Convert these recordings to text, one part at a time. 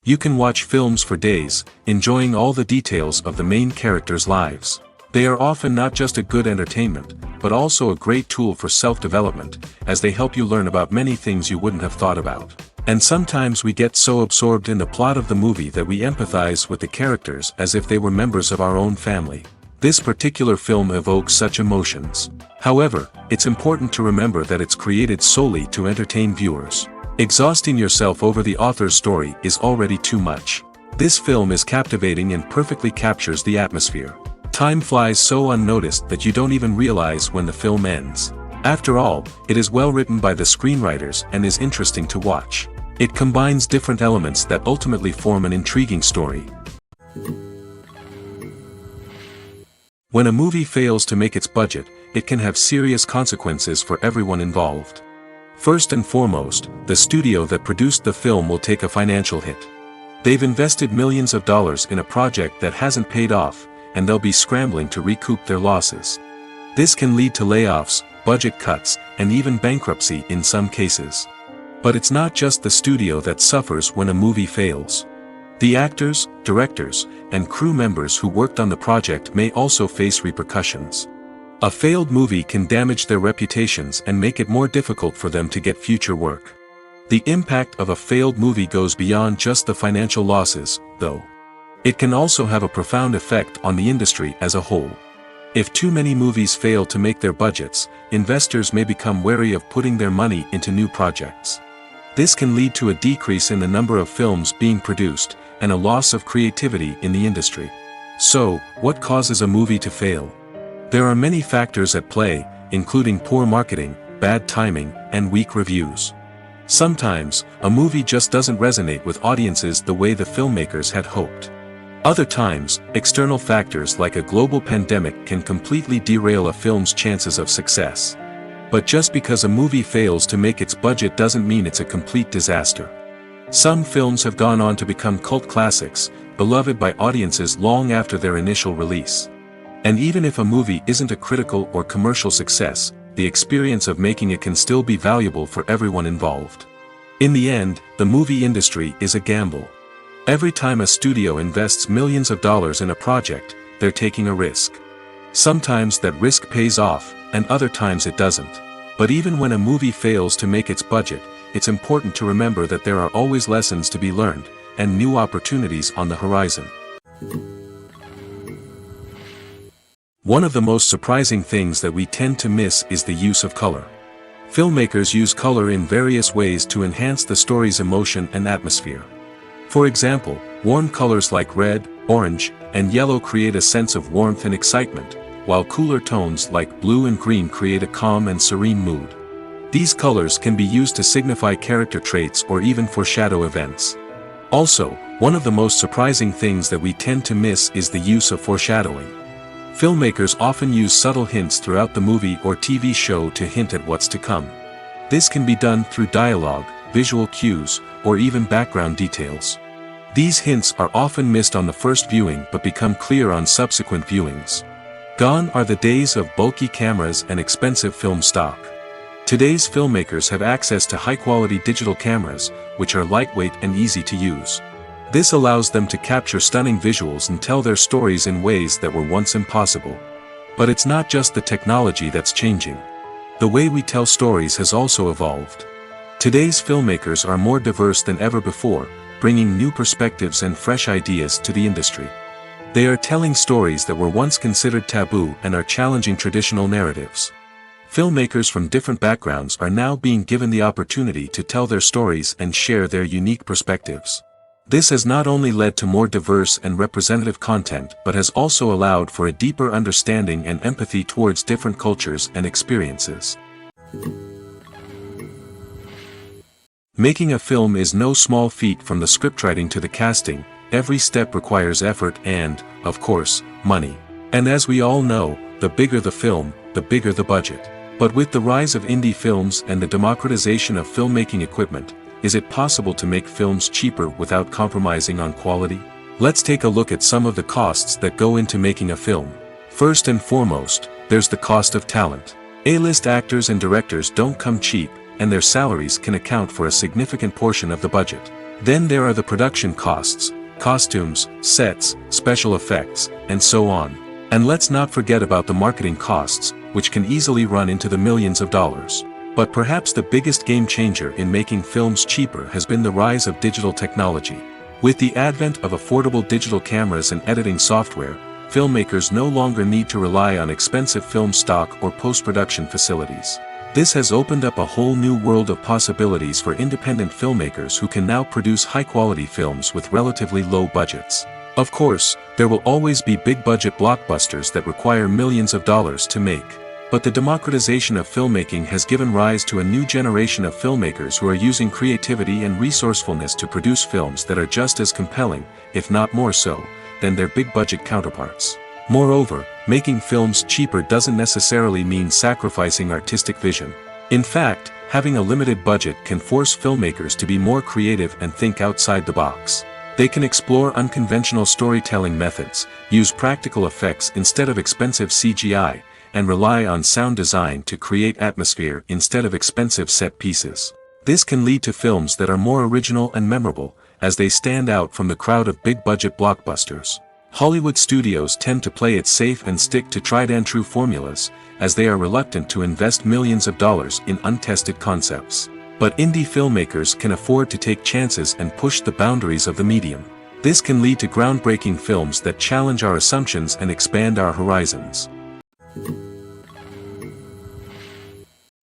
You can watch films for days, enjoying all the details of the main characters' lives. They are often not just a good entertainment, but also a great tool for self-development, as they help you learn about many things you wouldn't have thought about. And sometimes we get so absorbed in the plot of the movie that we empathize with the characters as if they were members of our own family. This particular film evokes such emotions. However, it's important to remember that it's created solely to entertain viewers. Exhausting yourself over the author's story is already too much. This film is captivating and perfectly captures the atmosphere. Time flies so unnoticed that you don't even realize when the film ends. After all, it is well written by the screenwriters and is interesting to watch. It combines different elements that ultimately form an intriguing story. When a movie fails to make its budget, it can have serious consequences for everyone involved. First and foremost, the studio that produced the film will take a financial hit. They've invested millions of dollars in a project that hasn't paid off, and they'll be scrambling to recoup their losses. This can lead to layoffs, budget cuts, and even bankruptcy in some cases. But it's not just the studio that suffers when a movie fails. The actors, directors, and crew members who worked on the project may also face repercussions. A failed movie can damage their reputations and make it more difficult for them to get future work. The impact of a failed movie goes beyond just the financial losses, though. It can also have a profound effect on the industry as a whole. If too many movies fail to make their budgets, investors may become wary of putting their money into new projects. This can lead to a decrease in the number of films being produced, and a loss of creativity in the industry. So, what causes a movie to fail? There are many factors at play, including poor marketing, bad timing, and weak reviews. Sometimes, a movie just doesn't resonate with audiences the way the filmmakers had hoped. Other times, external factors like a global pandemic can completely derail a film's chances of success. But just because a movie fails to make its budget doesn't mean it's a complete disaster. Some films have gone on to become cult classics, beloved by audiences long after their initial release. And even if a movie isn't a critical or commercial success, the experience of making it can still be valuable for everyone involved. In the end, the movie industry is a gamble. Every time a studio invests millions of dollars in a project, they're taking a risk. Sometimes that risk pays off, and other times it doesn't. But even when a movie fails to make its budget, it's important to remember that there are always lessons to be learned, and new opportunities on the horizon. One of the most surprising things that we tend to miss is the use of color. Filmmakers use color in various ways to enhance the story's emotion and atmosphere. For example, warm colors like red, orange, and yellow create a sense of warmth and excitement, while cooler tones like blue and green create a calm and serene mood. These colors can be used to signify character traits or even foreshadow events. Also, one of the most surprising things that we tend to miss is the use of foreshadowing. Filmmakers often use subtle hints throughout the movie or TV show to hint at what's to come. This can be done through dialogue, visual cues, or even background details. These hints are often missed on the first viewing but become clear on subsequent viewings. Gone are the days of bulky cameras and expensive film stock. Today's filmmakers have access to high-quality digital cameras, which are lightweight and easy to use. This allows them to capture stunning visuals and tell their stories in ways that were once impossible. But it's not just the technology that's changing. The way we tell stories has also evolved. Today's filmmakers are more diverse than ever before, bringing new perspectives and fresh ideas to the industry. They are telling stories that were once considered taboo and are challenging traditional narratives. Filmmakers from different backgrounds are now being given the opportunity to tell their stories and share their unique perspectives. This has not only led to more diverse and representative content but has also allowed for a deeper understanding and empathy towards different cultures and experiences. Making a film is no small feat. From the scriptwriting to the casting, every step requires effort and, of course, money. And as we all know, the bigger the film, the bigger the budget. But with the rise of indie films and the democratization of filmmaking equipment, is it possible to make films cheaper without compromising on quality? Let's take a look at some of the costs that go into making a film. First and foremost, there's the cost of talent. A-list actors and directors don't come cheap, and their salaries can account for a significant portion of the budget. Then there are the production costs, costumes, sets, special effects, and so on. And let's not forget about the marketing costs, which can easily run into the millions of dollars. But perhaps the biggest game changer in making films cheaper has been the rise of digital technology. With the advent of affordable digital cameras and editing software, filmmakers no longer need to rely on expensive film stock or post-production facilities. This has opened up a whole new world of possibilities for independent filmmakers who can now produce high-quality films with relatively low budgets. Of course, there will always be big-budget blockbusters that require millions of dollars to make. But the democratization of filmmaking has given rise to a new generation of filmmakers who are using creativity and resourcefulness to produce films that are just as compelling, if not more so, than their big-budget counterparts. Moreover, making films cheaper doesn't necessarily mean sacrificing artistic vision. In fact, having a limited budget can force filmmakers to be more creative and think outside the box. They can explore unconventional storytelling methods, use practical effects instead of expensive CGI, and rely on sound design to create atmosphere instead of expensive set pieces. This can lead to films that are more original and memorable, as they stand out from the crowd of big-budget blockbusters. Hollywood studios tend to play it safe and stick to tried-and-true formulas, as they are reluctant to invest millions of dollars in untested concepts. But indie filmmakers can afford to take chances and push the boundaries of the medium. This can lead to groundbreaking films that challenge our assumptions and expand our horizons.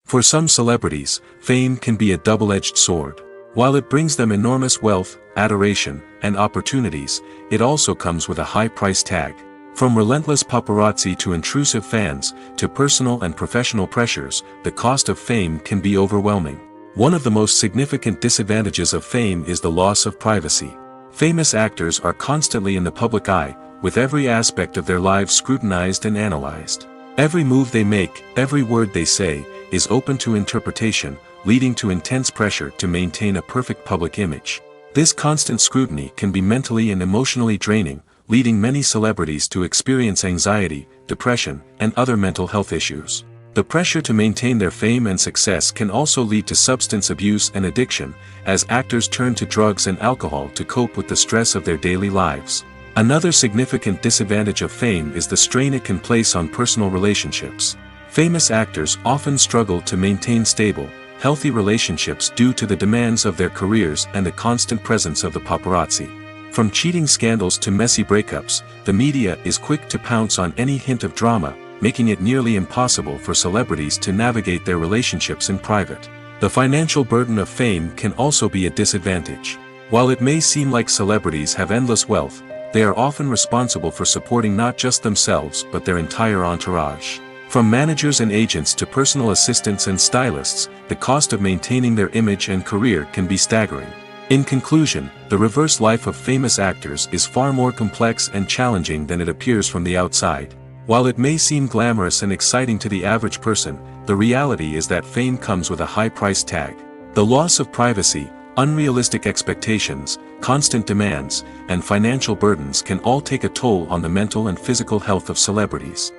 For some celebrities, fame can be a double-edged sword. While it brings them enormous wealth, adoration, and opportunities, it also comes with a high price tag. From relentless paparazzi to intrusive fans, to personal and professional pressures, the cost of fame can be overwhelming. One of the most significant disadvantages of fame is the loss of privacy. Famous actors are constantly in the public eye, with every aspect of their lives scrutinized and analyzed. Every move they make, every word they say, is open to interpretation, leading to intense pressure to maintain a perfect public image. This constant scrutiny can be mentally and emotionally draining, leading many celebrities to experience anxiety, depression, and other mental health issues. The pressure to maintain their fame and success can also lead to substance abuse and addiction, as actors turn to drugs and alcohol to cope with the stress of their daily lives. Another significant disadvantage of fame is the strain it can place on personal relationships. Famous actors often struggle to maintain stable, healthy relationships due to the demands of their careers and the constant presence of the paparazzi. From cheating scandals to messy breakups, the media is quick to pounce on any hint of drama, making it nearly impossible for celebrities to navigate their relationships in private. The financial burden of fame can also be a disadvantage. While it may seem like celebrities have endless wealth, they are often responsible for supporting not just themselves but their entire entourage. From managers and agents to personal assistants and stylists, the cost of maintaining their image and career can be staggering. In conclusion, the reverse life of famous actors is far more complex and challenging than it appears from the outside. While it may seem glamorous and exciting to the average person, the reality is that fame comes with a high price tag. The loss of privacy, unrealistic expectations, constant demands, and financial burdens can all take a toll on the mental and physical health of celebrities.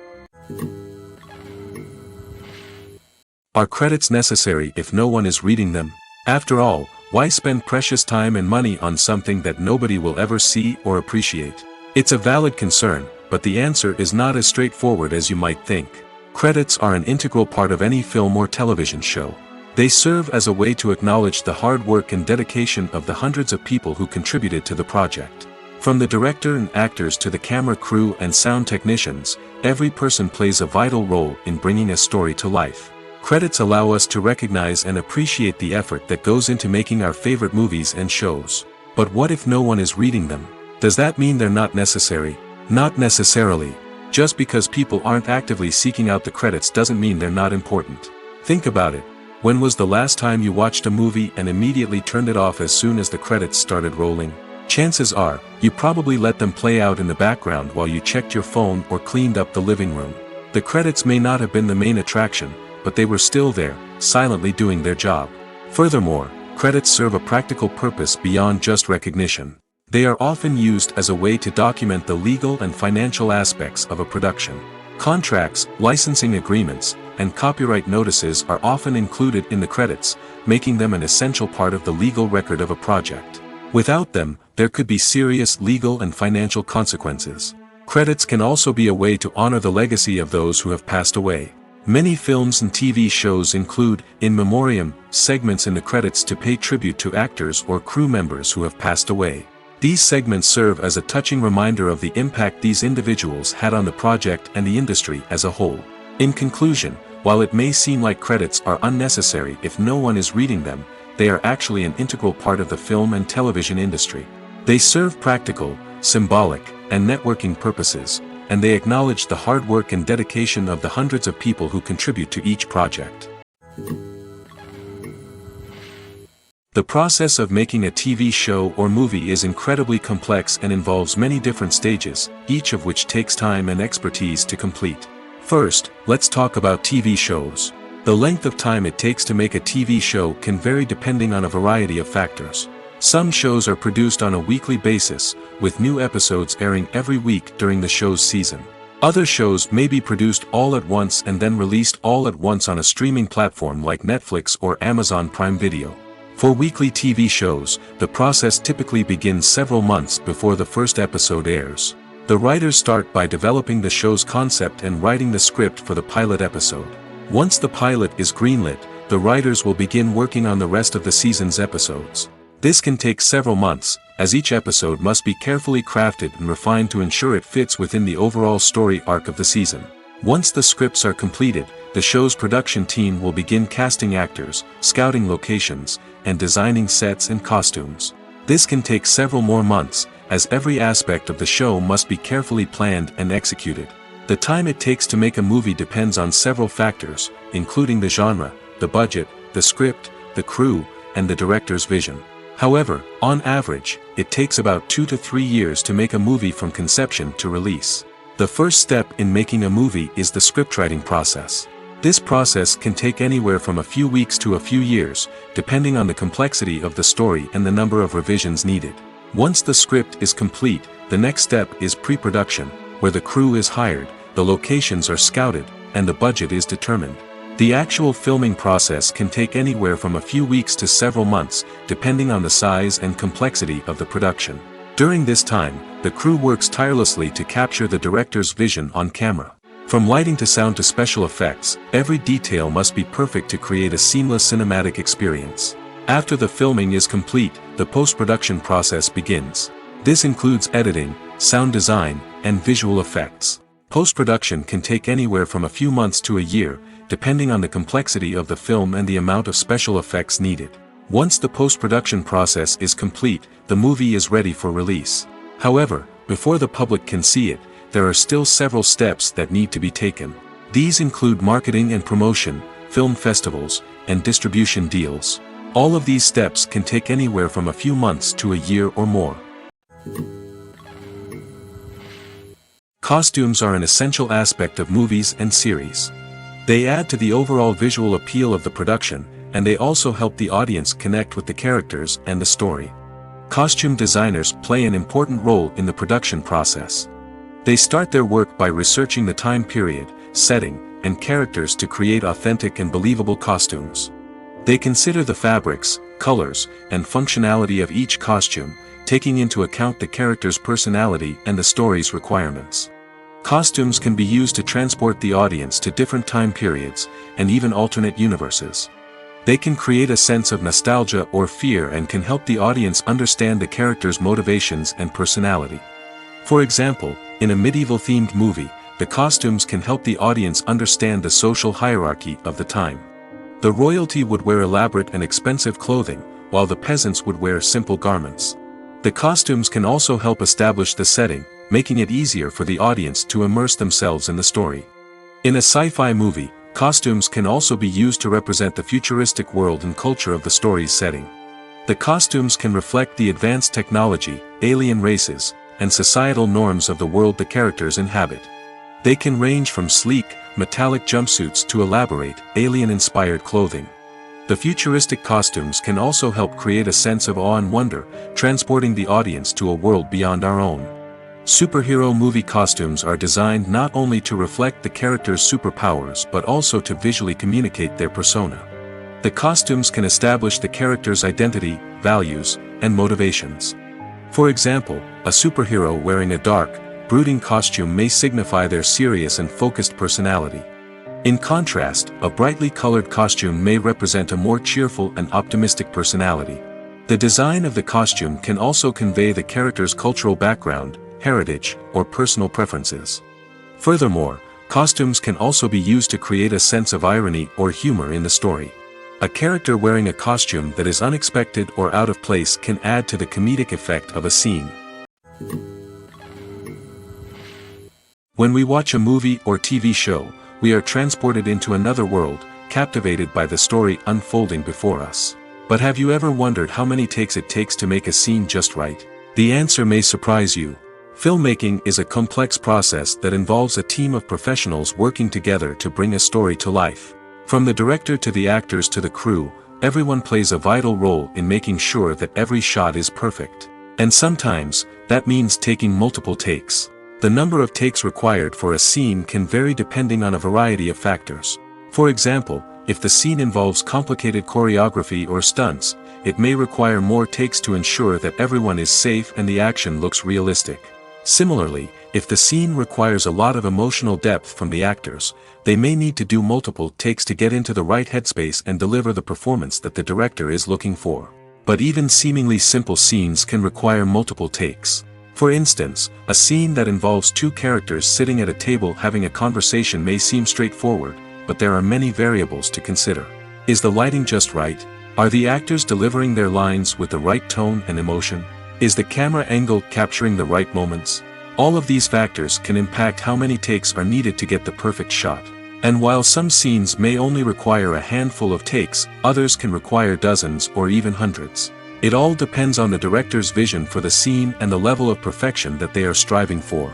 Are credits necessary if no one is reading them? After all, why spend precious time and money on something that nobody will ever see or appreciate? It's a valid concern, but the answer is not as straightforward as you might think. Credits are an integral part of any film or television show. They serve as a way to acknowledge the hard work and dedication of the hundreds of people who contributed to the project. From the director and actors to the camera crew and sound technicians, every person plays a vital role in bringing a story to life. Credits allow us to recognize and appreciate the effort that goes into making our favorite movies and shows. But what if no one is reading them? Does that mean they're not necessary? Not necessarily. Just because people aren't actively seeking out the credits doesn't mean they're not important. Think about it. When was the last time you watched a movie and immediately turned it off as soon as the credits started rolling? Chances are, you probably let them play out in the background while you checked your phone or cleaned up the living room. The credits may not have been the main attraction, but they were still there, silently doing their job. Furthermore, credits serve a practical purpose beyond just recognition. They are often used as a way to document the legal and financial aspects of a production. Contracts, licensing agreements, and copyright notices are often included in the credits, making them an essential part of the legal record of a project. Without them, there could be serious legal and financial consequences. Credits can also be a way to honor the legacy of those who have passed away. Many films and TV shows include, in memoriam, segments in the credits to pay tribute to actors or crew members who have passed away. These segments serve as a touching reminder of the impact these individuals had on the project and the industry as a whole. In conclusion, while it may seem like credits are unnecessary if no one is reading them, they are actually an integral part of the film and television industry. They serve practical, symbolic, and networking purposes, and they acknowledge the hard work and dedication of the hundreds of people who contribute to each project. The process of making a TV show or movie is incredibly complex and involves many different stages, each of which takes time and expertise to complete. First, let's talk about TV shows. The length of time it takes to make a TV show can vary depending on a variety of factors. Some shows are produced on a weekly basis, with new episodes airing every week during the show's season. Other shows may be produced all at once and then released all at once on a streaming platform like Netflix or Amazon Prime Video. For weekly TV shows, the process typically begins several months before the first episode airs. The writers start by developing the show's concept and writing the script for the pilot episode. Once the pilot is greenlit, the writers will begin working on the rest of the season's episodes. This can take several months, as each episode must be carefully crafted and refined to ensure it fits within the overall story arc of the season. Once the scripts are completed, the show's production team will begin casting actors, scouting locations, and designing sets and costumes. This can take several more months, as every aspect of the show must be carefully planned and executed. The time it takes to make a movie depends on several factors, including the genre, the budget, the script, the crew, and the director's vision. However, on average, it takes about 2 to 3 years to make a movie from conception to release. The first step in making a movie is the scriptwriting process. This process can take anywhere from a few weeks to a few years, depending on the complexity of the story and the number of revisions needed. Once the script is complete, the next step is pre-production, where the crew is hired, the locations are scouted, and the budget is determined. The actual filming process can take anywhere from a few weeks to several months, depending on the size and complexity of the production. During this time, the crew works tirelessly to capture the director's vision on camera. From lighting to sound to special effects, every detail must be perfect to create a seamless cinematic experience. After the filming is complete, the post-production process begins. This includes editing, sound design, and visual effects. Post-production can take anywhere from a few months to a year, depending on the complexity of the film and the amount of special effects needed. Once the post-production process is complete, the movie is ready for release. However, before the public can see it, there are still several steps that need to be taken. These include marketing and promotion, film festivals, and distribution deals. All of these steps can take anywhere from a few months to a year or more. Costumes are an essential aspect of movies and series. They add to the overall visual appeal of the production, and they also help the audience connect with the characters and the story. Costume designers play an important role in the production process. They start their work by researching the time period, setting, and characters to create authentic and believable costumes. They consider the fabrics, colors, and functionality of each costume, taking into account the character's personality and the story's requirements. Costumes can be used to transport the audience to different time periods, and even alternate universes. They can create a sense of nostalgia or fear and can help the audience understand the character's motivations and personality. For example, in a medieval-themed movie, the costumes can help the audience understand the social hierarchy of the time. The royalty would wear elaborate and expensive clothing, while the peasants would wear simple garments. The costumes can also help establish the setting, making it easier for the audience to immerse themselves in the story. In a sci-fi movie, costumes can also be used to represent the futuristic world and culture of the story's setting. The costumes can reflect the advanced technology, alien races, and societal norms of the world the characters inhabit. They can range from sleek, metallic jumpsuits to elaborate, alien-inspired clothing. The futuristic costumes can also help create a sense of awe and wonder, transporting the audience to a world beyond our own. Superhero movie costumes are designed not only to reflect the character's superpowers but also to visually communicate their persona. The costumes can establish the character's identity, values, and motivations. For example, a superhero wearing a dark, brooding costume may signify their serious and focused personality. In contrast, a brightly colored costume may represent a more cheerful and optimistic personality. The design of the costume can also convey the character's cultural background, heritage, or personal preferences. Furthermore, costumes can also be used to create a sense of irony or humor in the story. A character wearing a costume that is unexpected or out of place can add to the comedic effect of a scene. When we watch a movie or TV show, we are transported into another world, captivated by the story unfolding before us. But have you ever wondered how many takes it takes to make a scene just right? The answer may surprise you. Filmmaking is a complex process that involves a team of professionals working together to bring a story to life. From the director to the actors to the crew, everyone plays a vital role in making sure that every shot is perfect. And sometimes, that means taking multiple takes. The number of takes required for a scene can vary depending on a variety of factors. For example, if the scene involves complicated choreography or stunts, it may require more takes to ensure that everyone is safe and the action looks realistic. Similarly, if the scene requires a lot of emotional depth from the actors, they may need to do multiple takes to get into the right headspace and deliver the performance that the director is looking for. But even seemingly simple scenes can require multiple takes. For instance, a scene that involves two characters sitting at a table having a conversation may seem straightforward, but there are many variables to consider. Is the lighting just right? Are the actors delivering their lines with the right tone and emotion? Is the camera angle capturing the right moments? All of these factors can impact how many takes are needed to get the perfect shot. And while some scenes may only require a handful of takes, others can require dozens or even hundreds. It all depends on the director's vision for the scene and the level of perfection that they are striving for.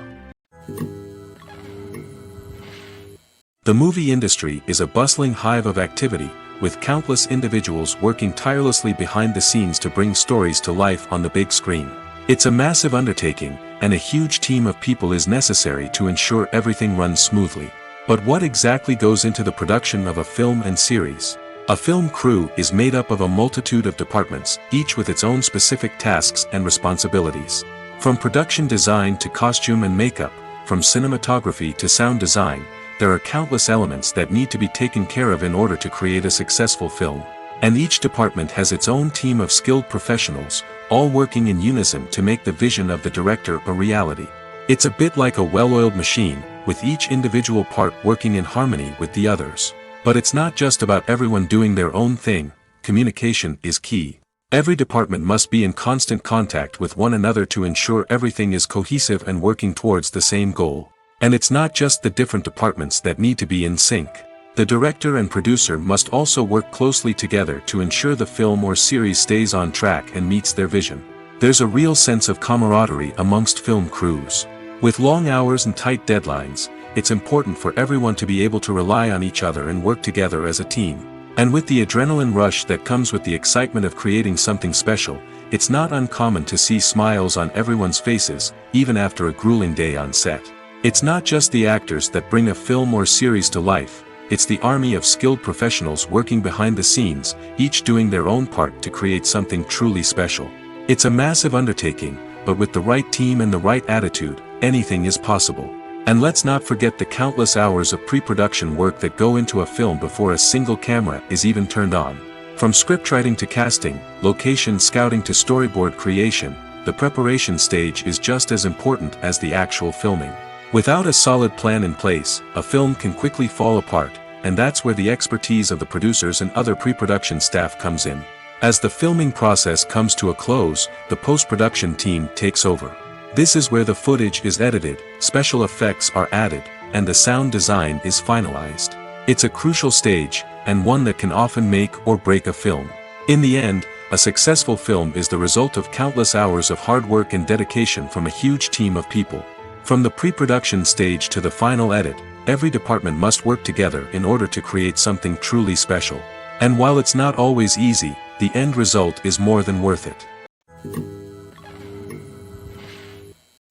The movie industry is a bustling hive of activity, with countless individuals working tirelessly behind the scenes to bring stories to life on the big screen. It's a massive undertaking, and a huge team of people is necessary to ensure everything runs smoothly. But what exactly goes into the production of a film and series? A film crew is made up of a multitude of departments, each with its own specific tasks and responsibilities. From production design to costume and makeup, from cinematography to sound design, there are countless elements that need to be taken care of in order to create a successful film. And each department has its own team of skilled professionals, all working in unison to make the vision of the director a reality. It's a bit like a well-oiled machine, with each individual part working in harmony with the others. But it's not just about everyone doing their own thing. Communication is key. Every department must be in constant contact with one another to ensure everything is cohesive and working towards the same goal. And it's not just the different departments that need to be in sync. The director and producer must also work closely together to ensure the film or series stays on track and meets their vision. There's a real sense of camaraderie amongst film crews. With long hours and tight deadlines, it's important for everyone to be able to rely on each other and work together as a team. And with the adrenaline rush that comes with the excitement of creating something special, it's not uncommon to see smiles on everyone's faces, even after a grueling day on set. It's not just the actors that bring a film or series to life, it's the army of skilled professionals working behind the scenes, each doing their own part to create something truly special. It's a massive undertaking, but with the right team and the right attitude, anything is possible. And let's not forget the countless hours of pre-production work that go into a film before a single camera is even turned on. From scriptwriting to casting, location scouting to storyboard creation, the preparation stage is just as important as the actual filming. Without a solid plan in place, a film can quickly fall apart, and that's where the expertise of the producers and other pre-production staff comes in. As the filming process comes to a close, the post-production team takes over. This is where the footage is edited, special effects are added, and the sound design is finalized. It's a crucial stage, and one that can often make or break a film. In the end, a successful film is the result of countless hours of hard work and dedication from a huge team of people. From the pre-production stage to the final edit, every department must work together in order to create something truly special. And while it's not always easy, the end result is more than worth it.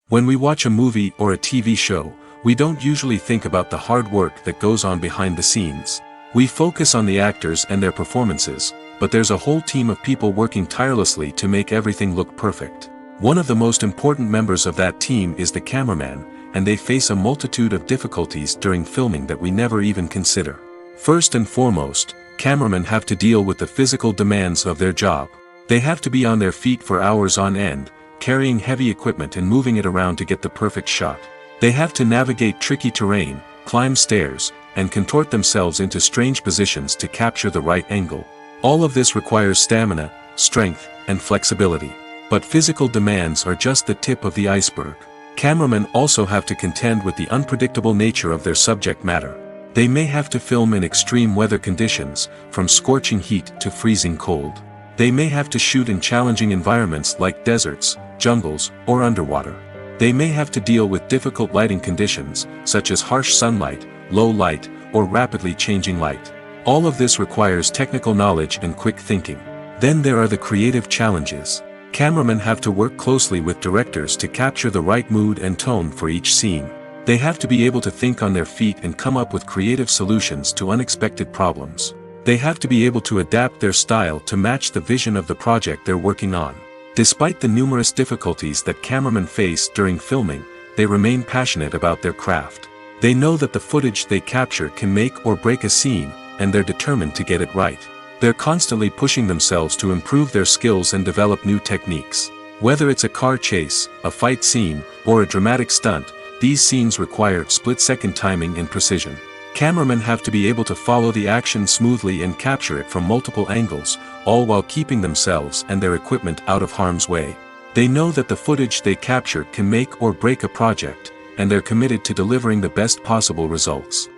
When we watch a movie or a TV show, we don't usually think about the hard work that goes on behind the scenes. We focus on the actors and their performances, but there's a whole team of people working tirelessly to make everything look perfect. One of the most important members of that team is the cameraman, and they face a multitude of difficulties during filming that we never even consider. First and foremost, cameramen have to deal with the physical demands of their job. They have to be on their feet for hours on end, carrying heavy equipment and moving it around to get the perfect shot. They have to navigate tricky terrain, climb stairs, and contort themselves into strange positions to capture the right angle. All of this requires stamina, strength, and flexibility. But physical demands are just the tip of the iceberg. Cameramen also have to contend with the unpredictable nature of their subject matter. They may have to film in extreme weather conditions, from scorching heat to freezing cold. They may have to shoot in challenging environments like deserts, jungles, or underwater. They may have to deal with difficult lighting conditions, such as harsh sunlight, low light, or rapidly changing light. All of this requires technical knowledge and quick thinking. Then there are the creative challenges. Cameramen have to work closely with directors to capture the right mood and tone for each scene. They have to be able to think on their feet and come up with creative solutions to unexpected problems. They have to be able to adapt their style to match the vision of the project they're working on. Despite the numerous difficulties that cameramen face during filming, they remain passionate about their craft. They know that the footage they capture can make or break a scene, and they're determined to get it right. They're constantly pushing themselves to improve their skills and develop new techniques. Whether it's a car chase, a fight scene, or a dramatic stunt, these scenes require split-second timing and precision. Cameramen have to be able to follow the action smoothly and capture it from multiple angles, all while keeping themselves and their equipment out of harm's way. They know that the footage they capture can make or break a project, and they're committed to delivering the best possible results.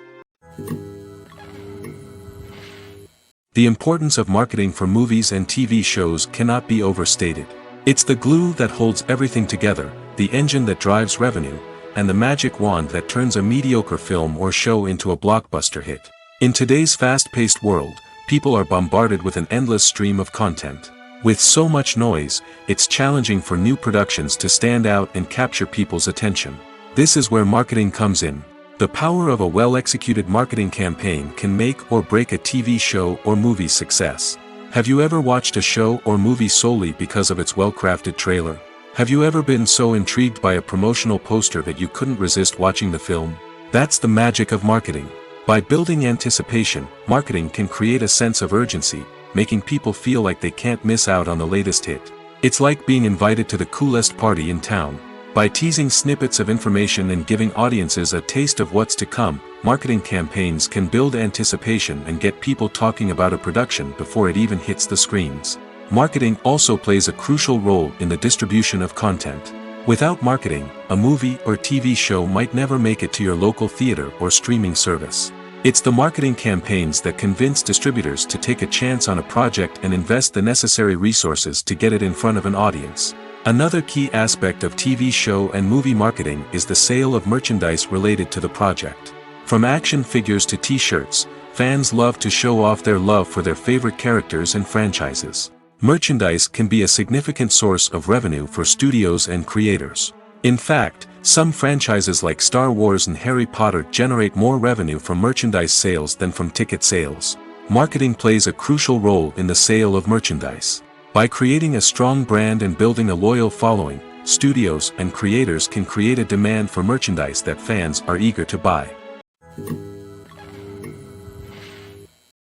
The importance of marketing for movies and TV shows cannot be overstated. It's the glue that holds everything together, the engine that drives revenue, and the magic wand that turns a mediocre film or show into a blockbuster hit. In today's fast-paced world, people are bombarded with an endless stream of content. With so much noise, it's challenging for new productions to stand out and capture people's attention. This is where marketing comes in. The power of a well-executed marketing campaign can make or break a TV show or movie's success. Have you ever watched a show or movie solely because of its well-crafted trailer? Have you ever been so intrigued by a promotional poster that you couldn't resist watching the film? That's the magic of marketing. By building anticipation, marketing can create a sense of urgency, making people feel like they can't miss out on the latest hit. It's like being invited to the coolest party in town. By teasing snippets of information and giving audiences a taste of what's to come, marketing campaigns can build anticipation and get people talking about a production before it even hits the screens. Marketing also plays a crucial role in the distribution of content. Without marketing, a movie or TV show might never make it to your local theater or streaming service. It's the marketing campaigns that convince distributors to take a chance on a project and invest the necessary resources to get it in front of an audience. Another key aspect of TV show and movie marketing is the sale of merchandise related to the project. From action figures to t-shirts, fans love to show off their love for their favorite characters and franchises. Merchandise can be a significant source of revenue for studios and creators. In fact, some franchises like Star Wars and Harry Potter generate more revenue from merchandise sales than from ticket sales. Marketing plays a crucial role in the sale of merchandise. By creating a strong brand and building a loyal following, studios and creators can create a demand for merchandise that fans are eager to buy.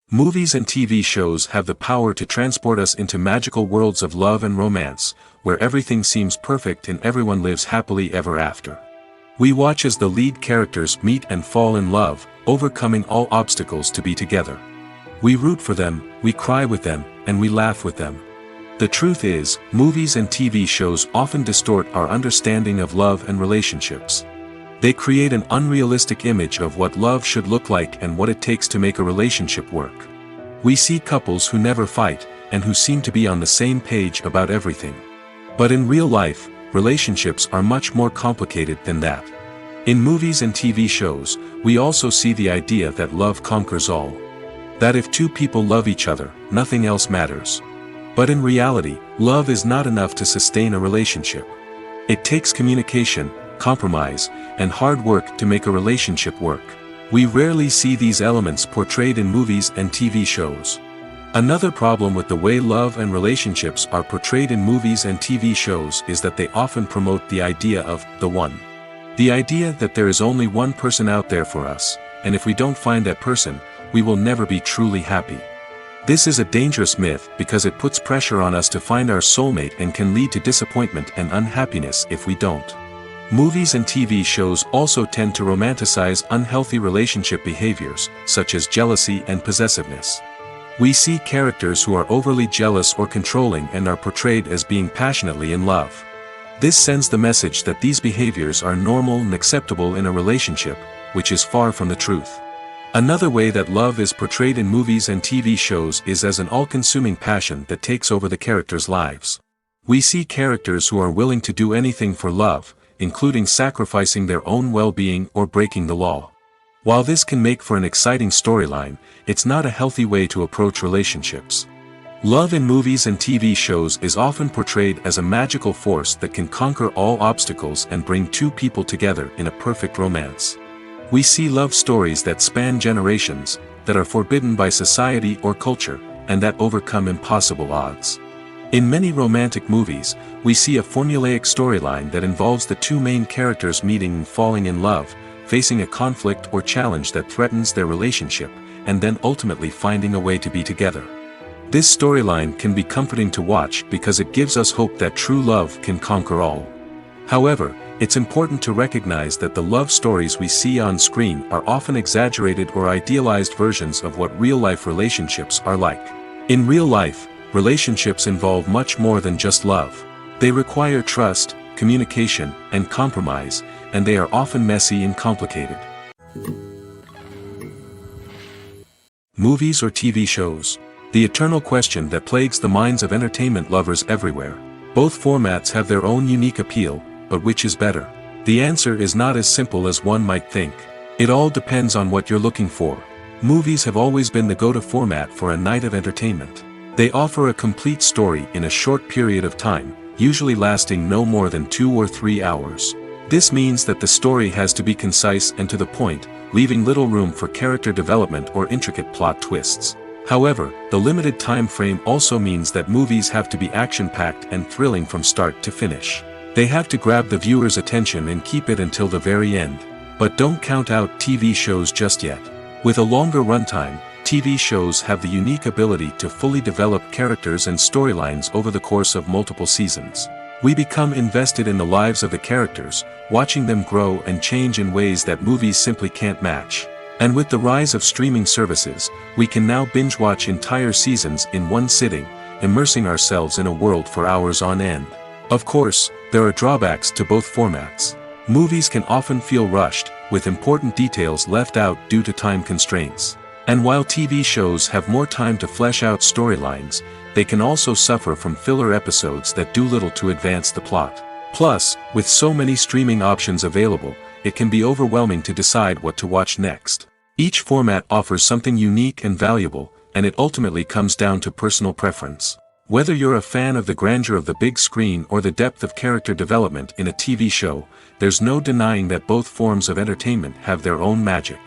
Movies and TV shows have the power to transport us into magical worlds of love and romance, where everything seems perfect and everyone lives happily ever after. We watch as the lead characters meet and fall in love, overcoming all obstacles to be together. We root for them, we cry with them, and we laugh with them. The truth is, movies and TV shows often distort our understanding of love and relationships. They create an unrealistic image of what love should look like and what it takes to make a relationship work. We see couples who never fight, and who seem to be on the same page about everything. But in real life, relationships are much more complicated than that. In movies and TV shows, we also see the idea that love conquers all. That if two people love each other, nothing else matters. But in reality, love is not enough to sustain a relationship. It takes communication, compromise, and hard work to make a relationship work. We rarely see these elements portrayed in movies and TV shows. Another problem with the way love and relationships are portrayed in movies and TV shows is that they often promote the idea of the one. The idea that there is only one person out there for us, and if we don't find that person, we will never be truly happy. This is a dangerous myth because it puts pressure on us to find our soulmate and can lead to disappointment and unhappiness if we don't. Movies and TV shows also tend to romanticize unhealthy relationship behaviors, such as jealousy and possessiveness. We see characters who are overly jealous or controlling and are portrayed as being passionately in love. This sends the message that these behaviors are normal and acceptable in a relationship, which is far from the truth. Another way that love is portrayed in movies and TV shows is as an all-consuming passion that takes over the characters' lives. We see characters who are willing to do anything for love, including sacrificing their own well-being or breaking the law. While this can make for an exciting storyline, it's not a healthy way to approach relationships. Love in movies and TV shows is often portrayed as a magical force that can conquer all obstacles and bring two people together in a perfect romance. We see love stories that span generations, that are forbidden by society or culture, and that overcome impossible odds. In many romantic movies, we see a formulaic storyline that involves the two main characters meeting and falling in love, facing a conflict or challenge that threatens their relationship, and then ultimately finding a way to be together. This storyline can be comforting to watch because it gives us hope that true love can conquer all. However, it's important to recognize that the love stories we see on screen are often exaggerated or idealized versions of what real-life relationships are like. In real life, relationships involve much more than just love. They require trust, communication, and compromise, and they are often messy and complicated. Movies or TV shows? The eternal question that plagues the minds of entertainment lovers everywhere. Both formats have their own unique appeal, but which is better? The answer is not as simple as one might think. It all depends on what you're looking for. Movies have always been the go-to format for a night of entertainment. They offer a complete story in a short period of time, usually lasting no more than 2 or 3 hours. This means that the story has to be concise and to the point, leaving little room for character development or intricate plot twists. However, the limited time frame also means that movies have to be action-packed and thrilling from start to finish. They have to grab the viewer's attention and keep it until the very end. But don't count out TV shows just yet. With a longer runtime, TV shows have the unique ability to fully develop characters and storylines over the course of multiple seasons. We become invested in the lives of the characters, watching them grow and change in ways that movies simply can't match. And with the rise of streaming services, we can now binge-watch entire seasons in one sitting, immersing ourselves in a world for hours on end. Of course, there are drawbacks to both formats. Movies can often feel rushed, with important details left out due to time constraints. And while TV shows have more time to flesh out storylines, they can also suffer from filler episodes that do little to advance the plot. Plus, with so many streaming options available, it can be overwhelming to decide what to watch next. Each format offers something unique and valuable, and it ultimately comes down to personal preference. Whether you're a fan of the grandeur of the big screen or the depth of character development in a TV show, there's no denying that both forms of entertainment have their own magic.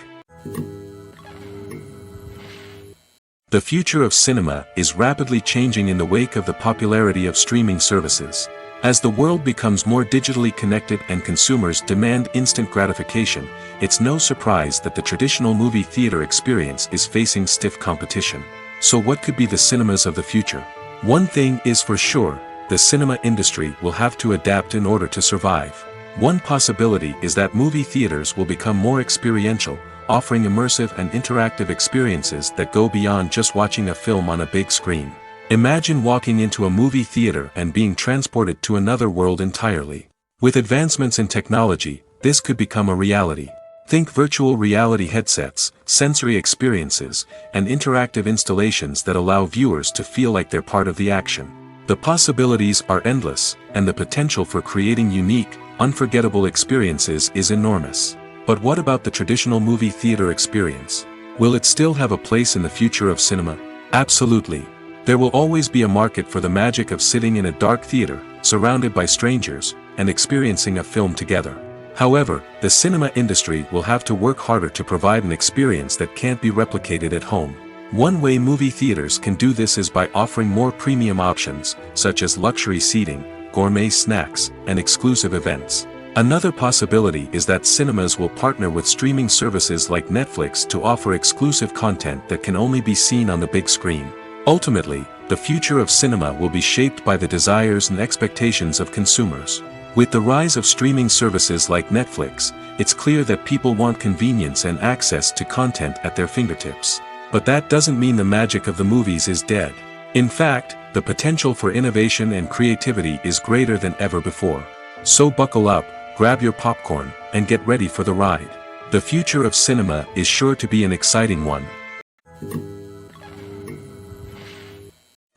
The future of cinema is rapidly changing in the wake of the popularity of streaming services. As the world becomes more digitally connected and consumers demand instant gratification, it's no surprise that the traditional movie theater experience is facing stiff competition. So what could be the cinemas of the future? One thing is for sure, the cinema industry will have to adapt in order to survive. One possibility is that movie theaters will become more experiential, offering immersive and interactive experiences that go beyond just watching a film on a big screen. Imagine walking into a movie theater and being transported to another world entirely. With advancements in technology, this could become a reality. Think virtual reality headsets, sensory experiences, and interactive installations that allow viewers to feel like they're part of the action. The possibilities are endless, and the potential for creating unique, unforgettable experiences is enormous. But what about the traditional movie theater experience? Will it still have a place in the future of cinema? Absolutely. There will always be a market for the magic of sitting in a dark theater, surrounded by strangers, and experiencing a film together. However, the cinema industry will have to work harder to provide an experience that can't be replicated at home. One way movie theaters can do this is by offering more premium options, such as luxury seating, gourmet snacks, and exclusive events. Another possibility is that cinemas will partner with streaming services like Netflix to offer exclusive content that can only be seen on the big screen. Ultimately, the future of cinema will be shaped by the desires and expectations of consumers. With the rise of streaming services like Netflix, it's clear that people want convenience and access to content at their fingertips. But that doesn't mean the magic of the movies is dead. In fact, the potential for innovation and creativity is greater than ever before. So buckle up, grab your popcorn, and get ready for the ride. The future of cinema is sure to be an exciting one.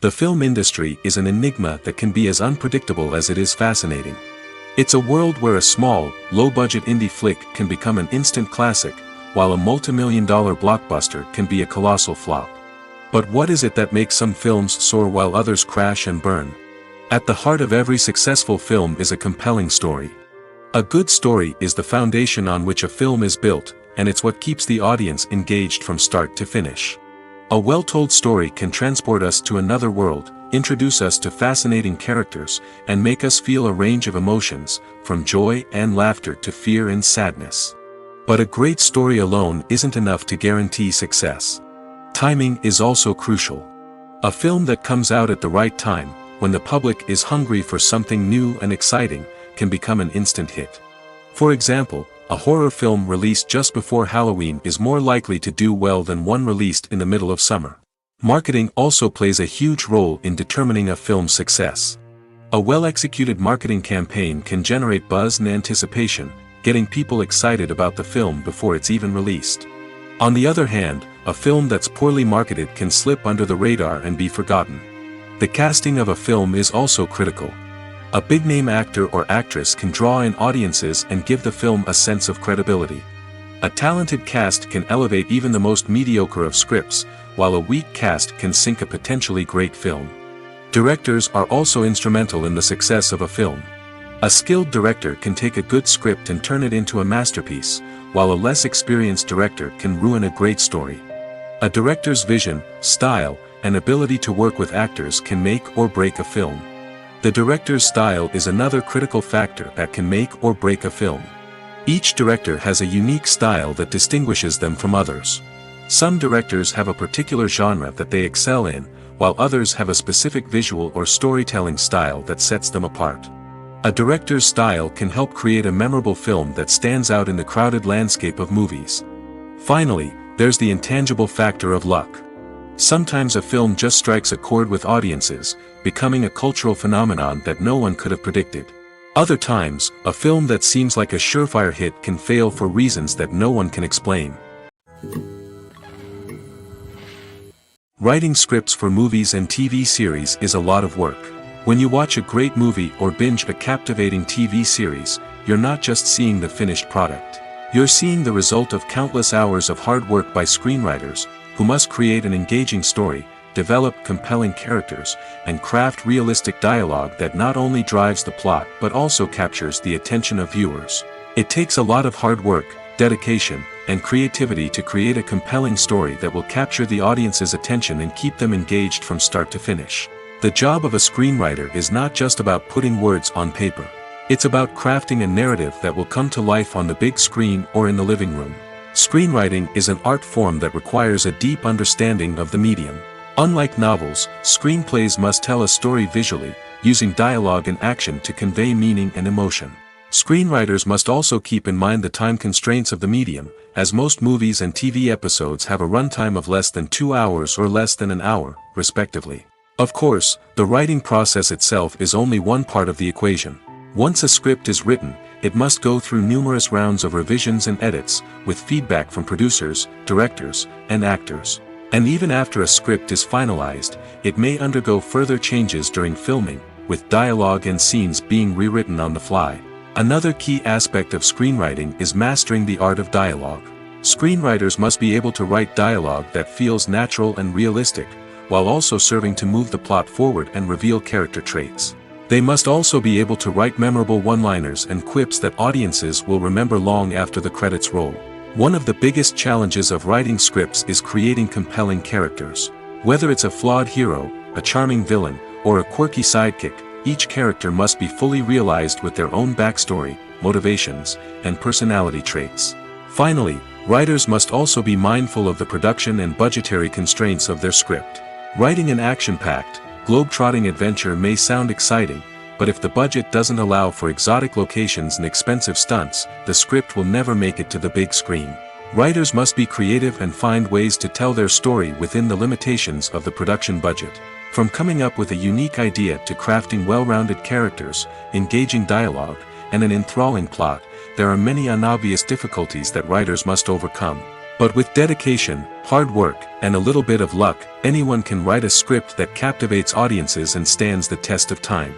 The film industry is an enigma that can be as unpredictable as it is fascinating. It's a world where a small, low-budget indie flick can become an instant classic, while a multi-million-dollar blockbuster can be a colossal flop. But what is it that makes some films soar while others crash and burn? At the heart of every successful film is a compelling story. A good story is the foundation on which a film is built, and it's what keeps the audience engaged from start to finish. A well-told story can transport us to another world, introduce us to fascinating characters, and make us feel a range of emotions, from joy and laughter to fear and sadness. But a great story alone isn't enough to guarantee success. Timing is also crucial. A film that comes out at the right time, when the public is hungry for something new and exciting, can become an instant hit. For example, a horror film released just before Halloween is more likely to do well than one released in the middle of summer. Marketing also plays a huge role in determining a film's success. A well-executed marketing campaign can generate buzz and anticipation, getting people excited about the film before it's even released. On the other hand, a film that's poorly marketed can slip under the radar and be forgotten. The casting of a film is also critical. A big-name actor or actress can draw in audiences and give the film a sense of credibility. A talented cast can elevate even the most mediocre of scripts, while a weak cast can sink a potentially great film. Directors are also instrumental in the success of a film. A skilled director can take a good script and turn it into a masterpiece, while a less experienced director can ruin a great story. A director's vision, style, and ability to work with actors can make or break a film. The director's style is another critical factor that can make or break a film. Each director has a unique style that distinguishes them from others. Some directors have a particular genre that they excel in, while others have a specific visual or storytelling style that sets them apart. A director's style can help create a memorable film that stands out in the crowded landscape of movies. Finally, there's the intangible factor of luck. Sometimes a film just strikes a chord with audiences, becoming a cultural phenomenon that no one could have predicted. Other times, a film that seems like a surefire hit can fail for reasons that no one can explain. Writing scripts for movies and TV series is a lot of work. When you watch a great movie or binge a captivating TV series, you're not just seeing the finished product. You're seeing the result of countless hours of hard work by screenwriters, who must create an engaging story, develop compelling characters, and craft realistic dialogue that not only drives the plot but also captures the attention of viewers. It takes a lot of hard work, dedication, and creativity to create a compelling story that will capture the audience's attention and keep them engaged from start to finish. The job of a screenwriter is not just about putting words on paper. It's about crafting a narrative that will come to life on the big screen or in the living room. Screenwriting is an art form that requires a deep understanding of the medium. Unlike novels, screenplays must tell a story visually, using dialogue and action to convey meaning and emotion. Screenwriters must also keep in mind the time constraints of the medium, as most movies and TV episodes have a runtime of less than 2 hours or less than an hour, respectively. Of course, the writing process itself is only one part of the equation. Once a script is written, it must go through numerous rounds of revisions and edits, with feedback from producers, directors, and actors. And even after a script is finalized, it may undergo further changes during filming, with dialogue and scenes being rewritten on the fly. Another key aspect of screenwriting is mastering the art of dialogue. Screenwriters must be able to write dialogue that feels natural and realistic, while also serving to move the plot forward and reveal character traits. They must also be able to write memorable one-liners and quips that audiences will remember long after the credits roll. One of the biggest challenges of writing scripts is creating compelling characters. Whether it's a flawed hero, a charming villain, or a quirky sidekick, each character must be fully realized with their own backstory, motivations, and personality traits. Finally, writers must also be mindful of the production and budgetary constraints of their script. Writing an action-packed, globe-trotting adventure may sound exciting, but if the budget doesn't allow for exotic locations and expensive stunts, the script will never make it to the big screen. Writers must be creative and find ways to tell their story within the limitations of the production budget. From coming up with a unique idea to crafting well-rounded characters, engaging dialogue, and an enthralling plot, there are many unobvious difficulties that writers must overcome. But with dedication, hard work, and a little bit of luck, anyone can write a script that captivates audiences and stands the test of time.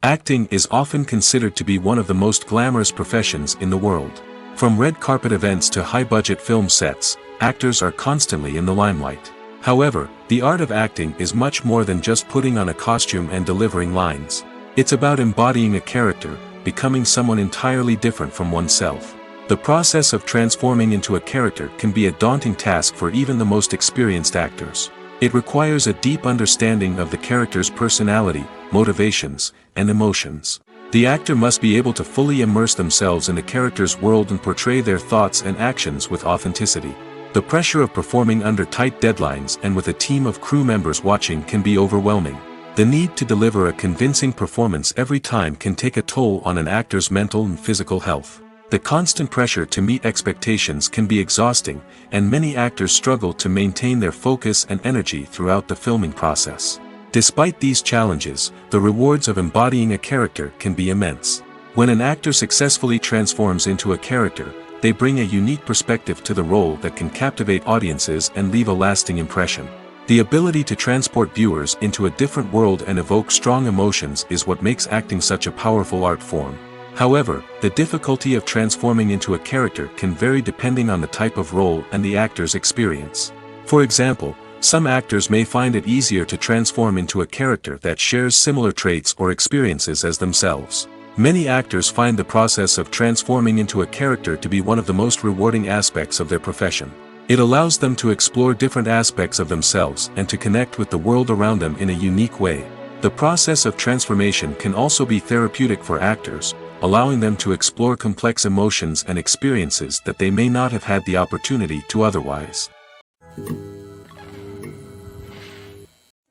Acting is often considered to be one of the most glamorous professions in the world. From red carpet events to high-budget film sets, actors are constantly in the limelight. However, the art of acting is much more than just putting on a costume and delivering lines. It's about embodying a character, becoming someone entirely different from oneself. The process of transforming into a character can be a daunting task for even the most experienced actors. It requires a deep understanding of the character's personality, motivations, and emotions. The actor must be able to fully immerse themselves in the character's world and portray their thoughts and actions with authenticity. The pressure of performing under tight deadlines and with a team of crew members watching can be overwhelming. The need to deliver a convincing performance every time can take a toll on an actor's mental and physical health. The constant pressure to meet expectations can be exhausting, and many actors struggle to maintain their focus and energy throughout the filming process. Despite these challenges, the rewards of embodying a character can be immense. When an actor successfully transforms into a character, they bring a unique perspective to the role that can captivate audiences and leave a lasting impression. The ability to transport viewers into a different world and evoke strong emotions is what makes acting such a powerful art form. However, the difficulty of transforming into a character can vary depending on the type of role and the actor's experience. For example, some actors may find it easier to transform into a character that shares similar traits or experiences as themselves. Many actors find the process of transforming into a character to be one of the most rewarding aspects of their profession. It allows them to explore different aspects of themselves and to connect with the world around them in a unique way. The process of transformation can also be therapeutic for actors, allowing them to explore complex emotions and experiences that they may not have had the opportunity to otherwise.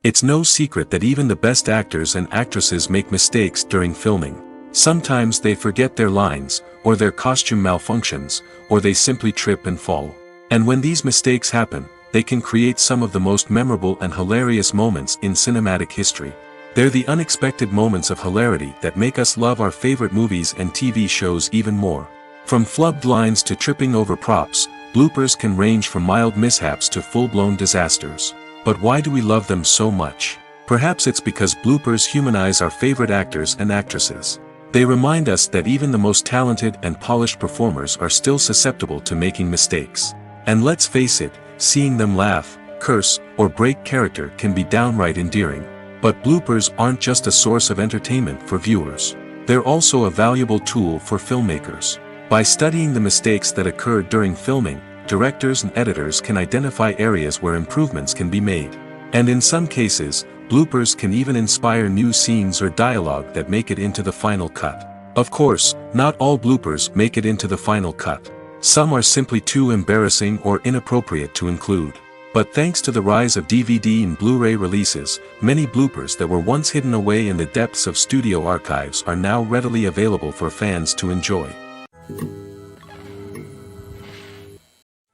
It's no secret that even the best actors and actresses make mistakes during filming. Sometimes they forget their lines, or their costume malfunctions, or they simply trip and fall. And when these mistakes happen, they can create some of the most memorable and hilarious moments in cinematic history. They're the unexpected moments of hilarity that make us love our favorite movies and TV shows even more. From flubbed lines to tripping over props, bloopers can range from mild mishaps to full-blown disasters. But why do we love them so much? Perhaps it's because bloopers humanize our favorite actors and actresses. They remind us that even the most talented and polished performers are still susceptible to making mistakes. And let's face it, seeing them laugh, curse, or break character can be downright endearing. But bloopers aren't just a source of entertainment for viewers. They're also a valuable tool for filmmakers. By studying the mistakes that occurred during filming, directors and editors can identify areas where improvements can be made. And in some cases, bloopers can even inspire new scenes or dialogue that make it into the final cut. Of course, not all bloopers make it into the final cut. Some are simply too embarrassing or inappropriate to include. But thanks to the rise of DVD and Blu-ray releases, many bloopers that were once hidden away in the depths of studio archives are now readily available for fans to enjoy.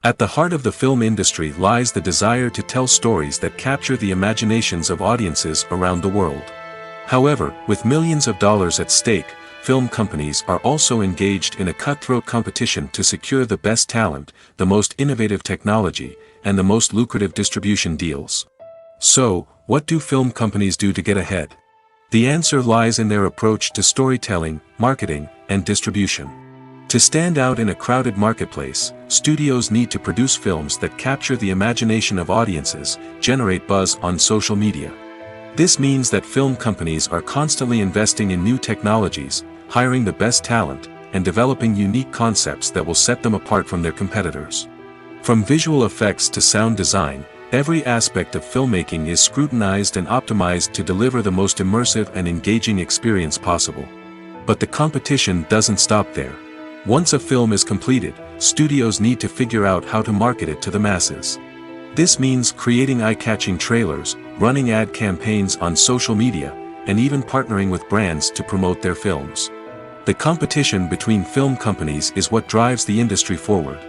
At the heart of the film industry lies the desire to tell stories that capture the imaginations of audiences around the world. However, with millions of dollars at stake, film companies are also engaged in a cutthroat competition to secure the best talent, the most innovative technology, and the most lucrative distribution deals. So, what do film companies do to get ahead? The answer lies in their approach to storytelling, marketing, and distribution. To stand out in a crowded marketplace, studios need to produce films that capture the imagination of audiences, generate buzz on social media. This means that film companies are constantly investing in new technologies, hiring the best talent, and developing unique concepts that will set them apart from their competitors. From visual effects to sound design, every aspect of filmmaking is scrutinized and optimized to deliver the most immersive and engaging experience possible. But the competition doesn't stop there. Once a film is completed, studios need to figure out how to market it to the masses. This means creating eye-catching trailers, running ad campaigns on social media, and even partnering with brands to promote their films. The competition between film companies is what drives the industry forward.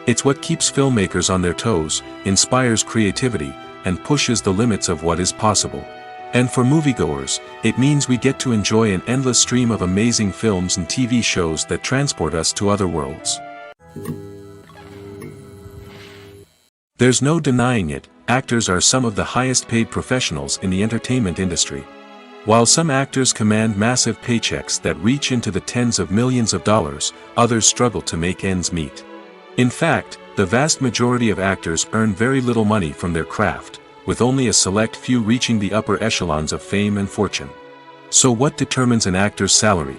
It's what keeps filmmakers on their toes, inspires creativity, and pushes the limits of what is possible. And for moviegoers, it means we get to enjoy an endless stream of amazing films and TV shows that transport us to other worlds. There's no denying it, actors are some of the highest paid professionals in the entertainment industry. While some actors command massive paychecks that reach into the tens of millions of dollars, others struggle to make ends meet. In fact, the vast majority of actors earn very little money from their craft, with only a select few reaching the upper echelons of fame and fortune. So what determines an actor's salary?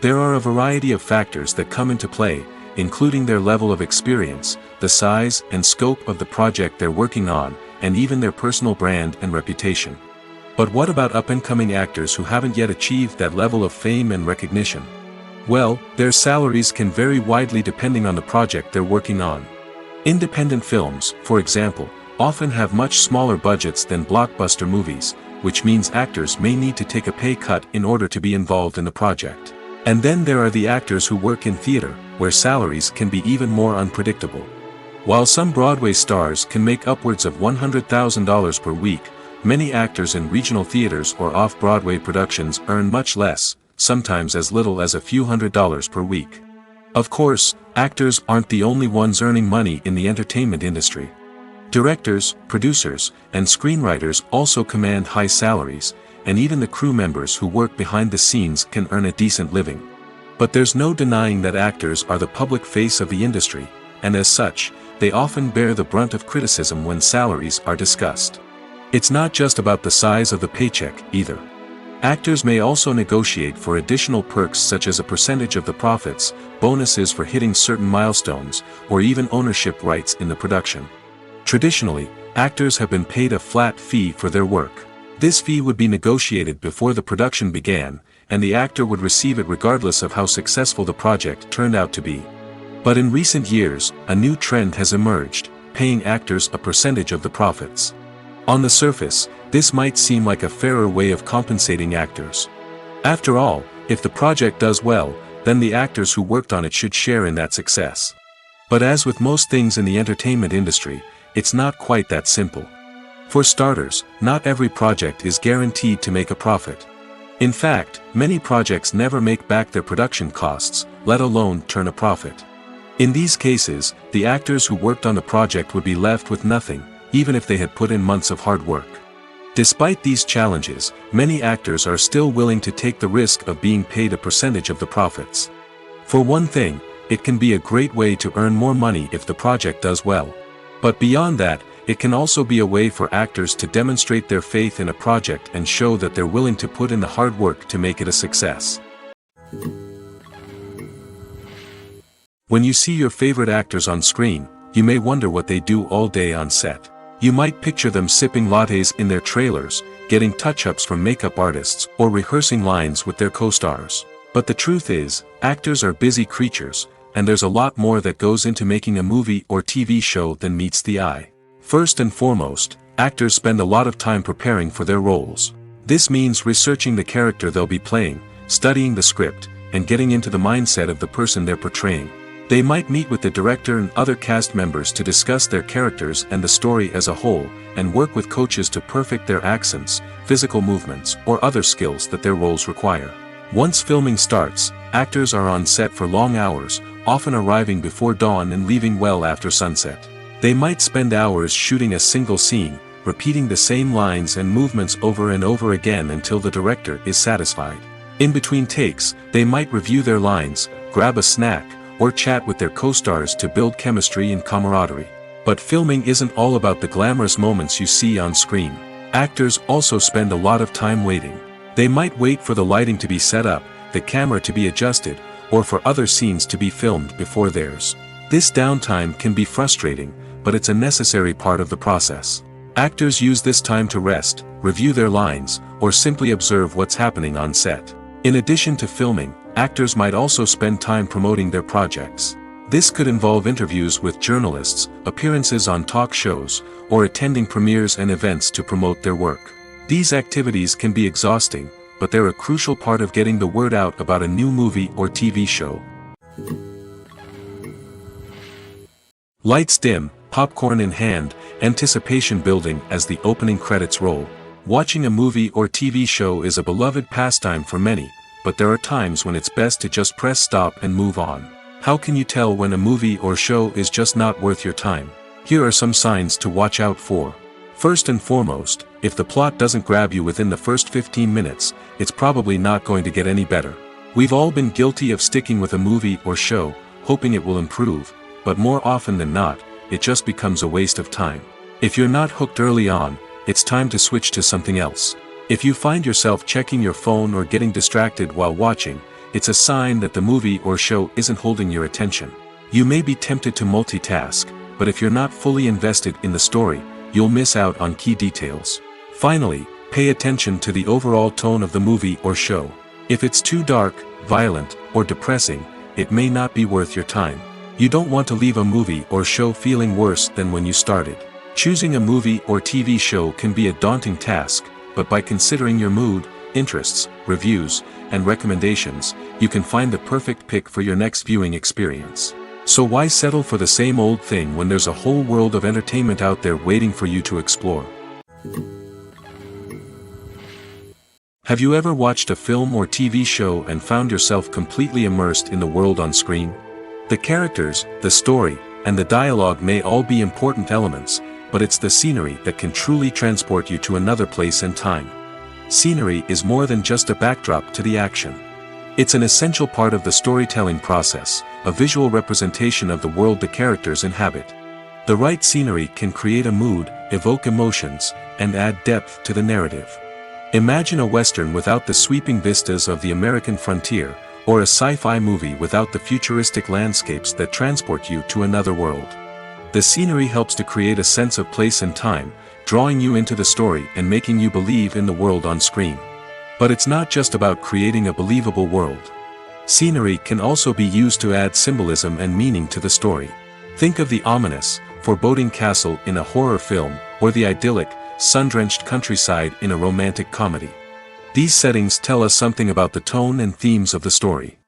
There are a variety of factors that come into play, including their level of experience, the size and scope of the project they're working on, and even their personal brand and reputation. But what about up-and-coming actors who haven't yet achieved that level of fame and recognition? Well, their salaries can vary widely depending on the project they're working on. Independent films, for example, often have much smaller budgets than blockbuster movies, which means actors may need to take a pay cut in order to be involved in the project. And then there are the actors who work in theater, where salaries can be even more unpredictable. While some Broadway stars can make upwards of $100,000 per week, many actors in regional theaters or off-Broadway productions earn much less, sometimes as little as a few $100s per week. Of course, actors aren't the only ones earning money in the entertainment industry. Directors, producers, and screenwriters also command high salaries, and even the crew members who work behind the scenes can earn a decent living. But there's no denying that actors are the public face of the industry, and as such, they often bear the brunt of criticism when salaries are discussed. It's not just about the size of the paycheck, either. Actors may also negotiate for additional perks such as a percentage of the profits, bonuses for hitting certain milestones, or even ownership rights in the production. Traditionally, actors have been paid a flat fee for their work. This fee would be negotiated before the production began, and the actor would receive it regardless of how successful the project turned out to be. But in recent years, a new trend has emerged, paying actors a percentage of the profits. On the surface, this might seem like a fairer way of compensating actors. After all, if the project does well, then the actors who worked on it should share in that success. But as with most things in the entertainment industry, it's not quite that simple. For starters, not every project is guaranteed to make a profit. In fact, many projects never make back their production costs, let alone turn a profit. In these cases, the actors who worked on the project would be left with nothing, even if they had put in months of hard work. Despite these challenges, many actors are still willing to take the risk of being paid a percentage of the profits. For one thing, it can be a great way to earn more money if the project does well. But beyond that, it can also be a way for actors to demonstrate their faith in a project and show that they're willing to put in the hard work to make it a success. When you see your favorite actors on screen, you may wonder what they do all day on set. You might picture them sipping lattes in their trailers, getting touch-ups from makeup artists, or rehearsing lines with their co-stars. But the truth is, actors are busy creatures, and there's a lot more that goes into making a movie or TV show than meets the eye. First and foremost, actors spend a lot of time preparing for their roles. This means researching the character they'll be playing, studying the script, and getting into the mindset of the person they're portraying. They might meet with the director and other cast members to discuss their characters and the story as a whole, and work with coaches to perfect their accents, physical movements, or other skills that their roles require. Once filming starts, actors are on set for long hours, often arriving before dawn and leaving well after sunset. They might spend hours shooting a single scene, repeating the same lines and movements over and over again until the director is satisfied. In between takes, they might review their lines, grab a snack, or chat with their co-stars to build chemistry and camaraderie. But filming isn't all about the glamorous moments you see on screen. Actors also spend a lot of time waiting. They might wait for the lighting to be set up, the camera to be adjusted, or for other scenes to be filmed before theirs. This downtime can be frustrating, but it's a necessary part of the process. Actors use this time to rest, review their lines, or simply observe what's happening on set. In addition to filming, actors might also spend time promoting their projects. This could involve interviews with journalists, appearances on talk shows, or attending premieres and events to promote their work. These activities can be exhausting, but they're a crucial part of getting the word out about a new movie or TV show. Lights dim, popcorn in hand, anticipation building as the opening credits roll. Watching a movie or TV show is a beloved pastime for many, but there are times when it's best to just press stop and move on. How can you tell when a movie or show is just not worth your time? Here are some signs to watch out for. First and foremost, if the plot doesn't grab you within the first 15 minutes, it's probably not going to get any better. We've all been guilty of sticking with a movie or show, hoping it will improve, but more often than not, it just becomes a waste of time. If you're not hooked early on, it's time to switch to something else. If you find yourself checking your phone or getting distracted while watching, it's a sign that the movie or show isn't holding your attention. You may be tempted to multitask, but if you're not fully invested in the story, you'll miss out on key details. Finally, pay attention to the overall tone of the movie or show. If it's too dark, violent, or depressing, it may not be worth your time. You don't want to leave a movie or show feeling worse than when you started. Choosing a movie or TV show can be a daunting task, but by considering your mood, interests, reviews, and recommendations, you can find the perfect pick for your next viewing experience. So why settle for the same old thing when there's a whole world of entertainment out there waiting for you to explore? Have you ever watched a film or TV show and found yourself completely immersed in the world on screen? The characters, the story, and the dialogue may all be important elements, but it's the scenery that can truly transport you to another place and time. Scenery is more than just a backdrop to the action. It's an essential part of the storytelling process, a visual representation of the world the characters inhabit. The right scenery can create a mood, evoke emotions, and add depth to the narrative. Imagine a Western without the sweeping vistas of the American frontier, or a sci-fi movie without the futuristic landscapes that transport you to another world. The scenery helps to create a sense of place and time, drawing you into the story and making you believe in the world on screen. But it's not just about creating a believable world. Scenery can also be used to add symbolism and meaning to the story. Think of the ominous, foreboding castle in a horror film, or the idyllic, sun-drenched countryside in a romantic comedy. These settings tell us something about the tone and themes of the story.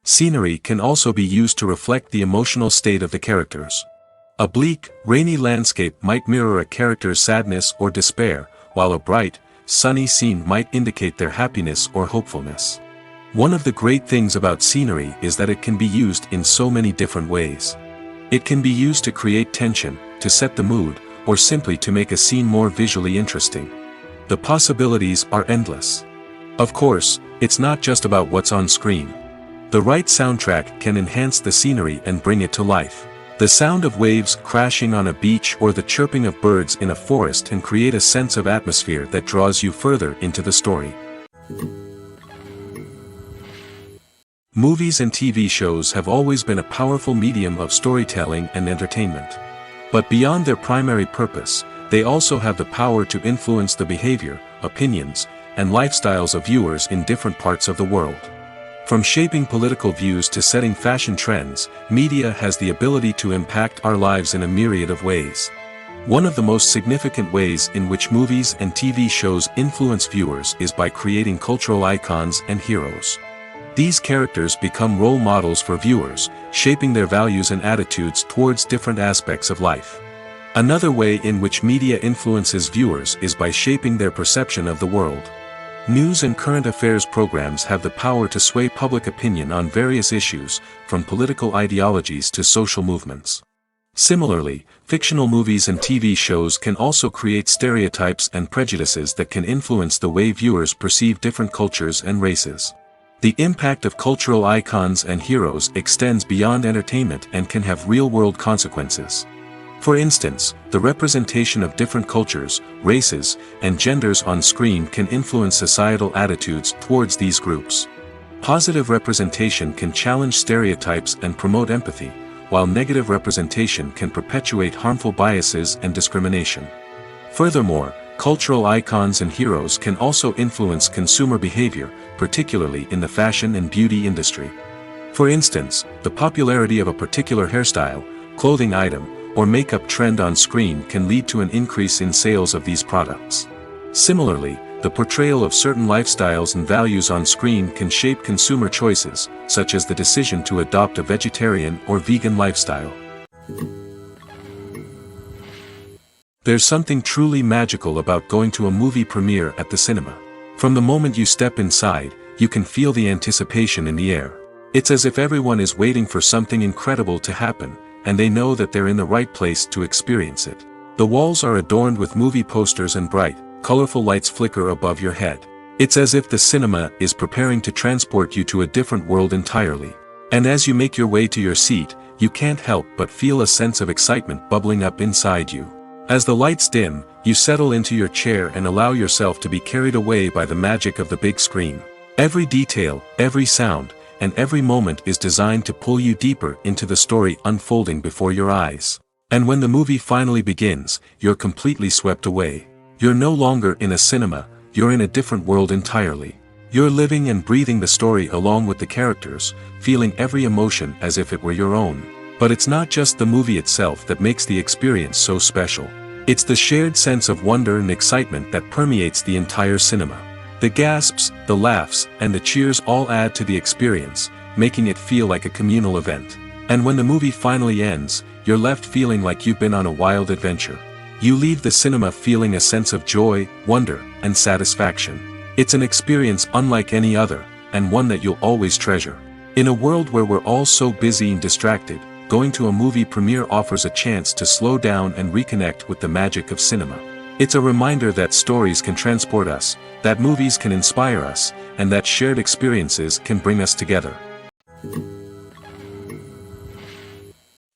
Scenery can also be used to reflect the emotional state of the characters. A bleak, rainy landscape might mirror a character's sadness or despair, while a bright, sunny scene might indicate their happiness or hopefulness. One of the great things about scenery is that it can be used in so many different ways. It can be used to create tension, to set the mood, or simply to make a scene more visually interesting. The possibilities are endless. Of course, it's not just about what's on screen. The right soundtrack can enhance the scenery and bring it to life. The sound of waves crashing on a beach or the chirping of birds in a forest can create a sense of atmosphere that draws you further into the story. Movies and TV shows have always been a powerful medium of storytelling and entertainment. But beyond their primary purpose, they also have the power to influence the behavior, opinions, and lifestyles of viewers in different parts of the world. From shaping political views to setting fashion trends, media has the ability to impact our lives in a myriad of ways. One of the most significant ways in which movies and TV shows influence viewers is by creating cultural icons and heroes. These characters become role models for viewers, shaping their values and attitudes towards different aspects of life. Another way in which media influences viewers is by shaping their perception of the world. News and current affairs programs have the power to sway public opinion on various issues, from political ideologies to social movements. Similarly, fictional movies and TV shows can also create stereotypes and prejudices that can influence the way viewers perceive different cultures and races. The impact of cultural icons and heroes extends beyond entertainment and can have real-world consequences. For instance, the representation of different cultures, races, and genders on screen can influence societal attitudes towards these groups. Positive representation can challenge stereotypes and promote empathy, while negative representation can perpetuate harmful biases and discrimination. Furthermore, cultural icons and heroes can also influence consumer behavior, particularly in the fashion and beauty industry. For instance, the popularity of a particular hairstyle, clothing item, or makeup trend on screen can lead to an increase in sales of these products. Similarly, the portrayal of certain lifestyles and values on screen can shape consumer choices, such as the decision to adopt a vegetarian or vegan lifestyle. There's something truly magical about going to a movie premiere at the cinema. From the moment you step inside, you can feel the anticipation in the air. It's as if everyone is waiting for something incredible to happen, and they know that they're in the right place to experience it. The walls are adorned with movie posters and bright, colorful lights flicker above your head. It's as if the cinema is preparing to transport you to a different world entirely. And as you make your way to your seat, you can't help but feel a sense of excitement bubbling up inside you. As the lights dim, you settle into your chair and allow yourself to be carried away by the magic of the big screen. Every detail, every sound, and every moment is designed to pull you deeper into the story unfolding before your eyes. And when the movie finally begins, you're completely swept away. You're no longer in a cinema, you're in a different world entirely. You're living and breathing the story along with the characters, feeling every emotion as if it were your own. But it's not just the movie itself that makes the experience so special. It's the shared sense of wonder and excitement that permeates the entire cinema. The gasps, the laughs, and the cheers all add to the experience, making it feel like a communal event. And when the movie finally ends, you're left feeling like you've been on a wild adventure. You leave the cinema feeling a sense of joy, wonder, and satisfaction. It's an experience unlike any other, and one that you'll always treasure. In a world where we're all so busy and distracted, going to a movie premiere offers a chance to slow down and reconnect with the magic of cinema. It's a reminder that stories can transport us, that movies can inspire us, and that shared experiences can bring us together.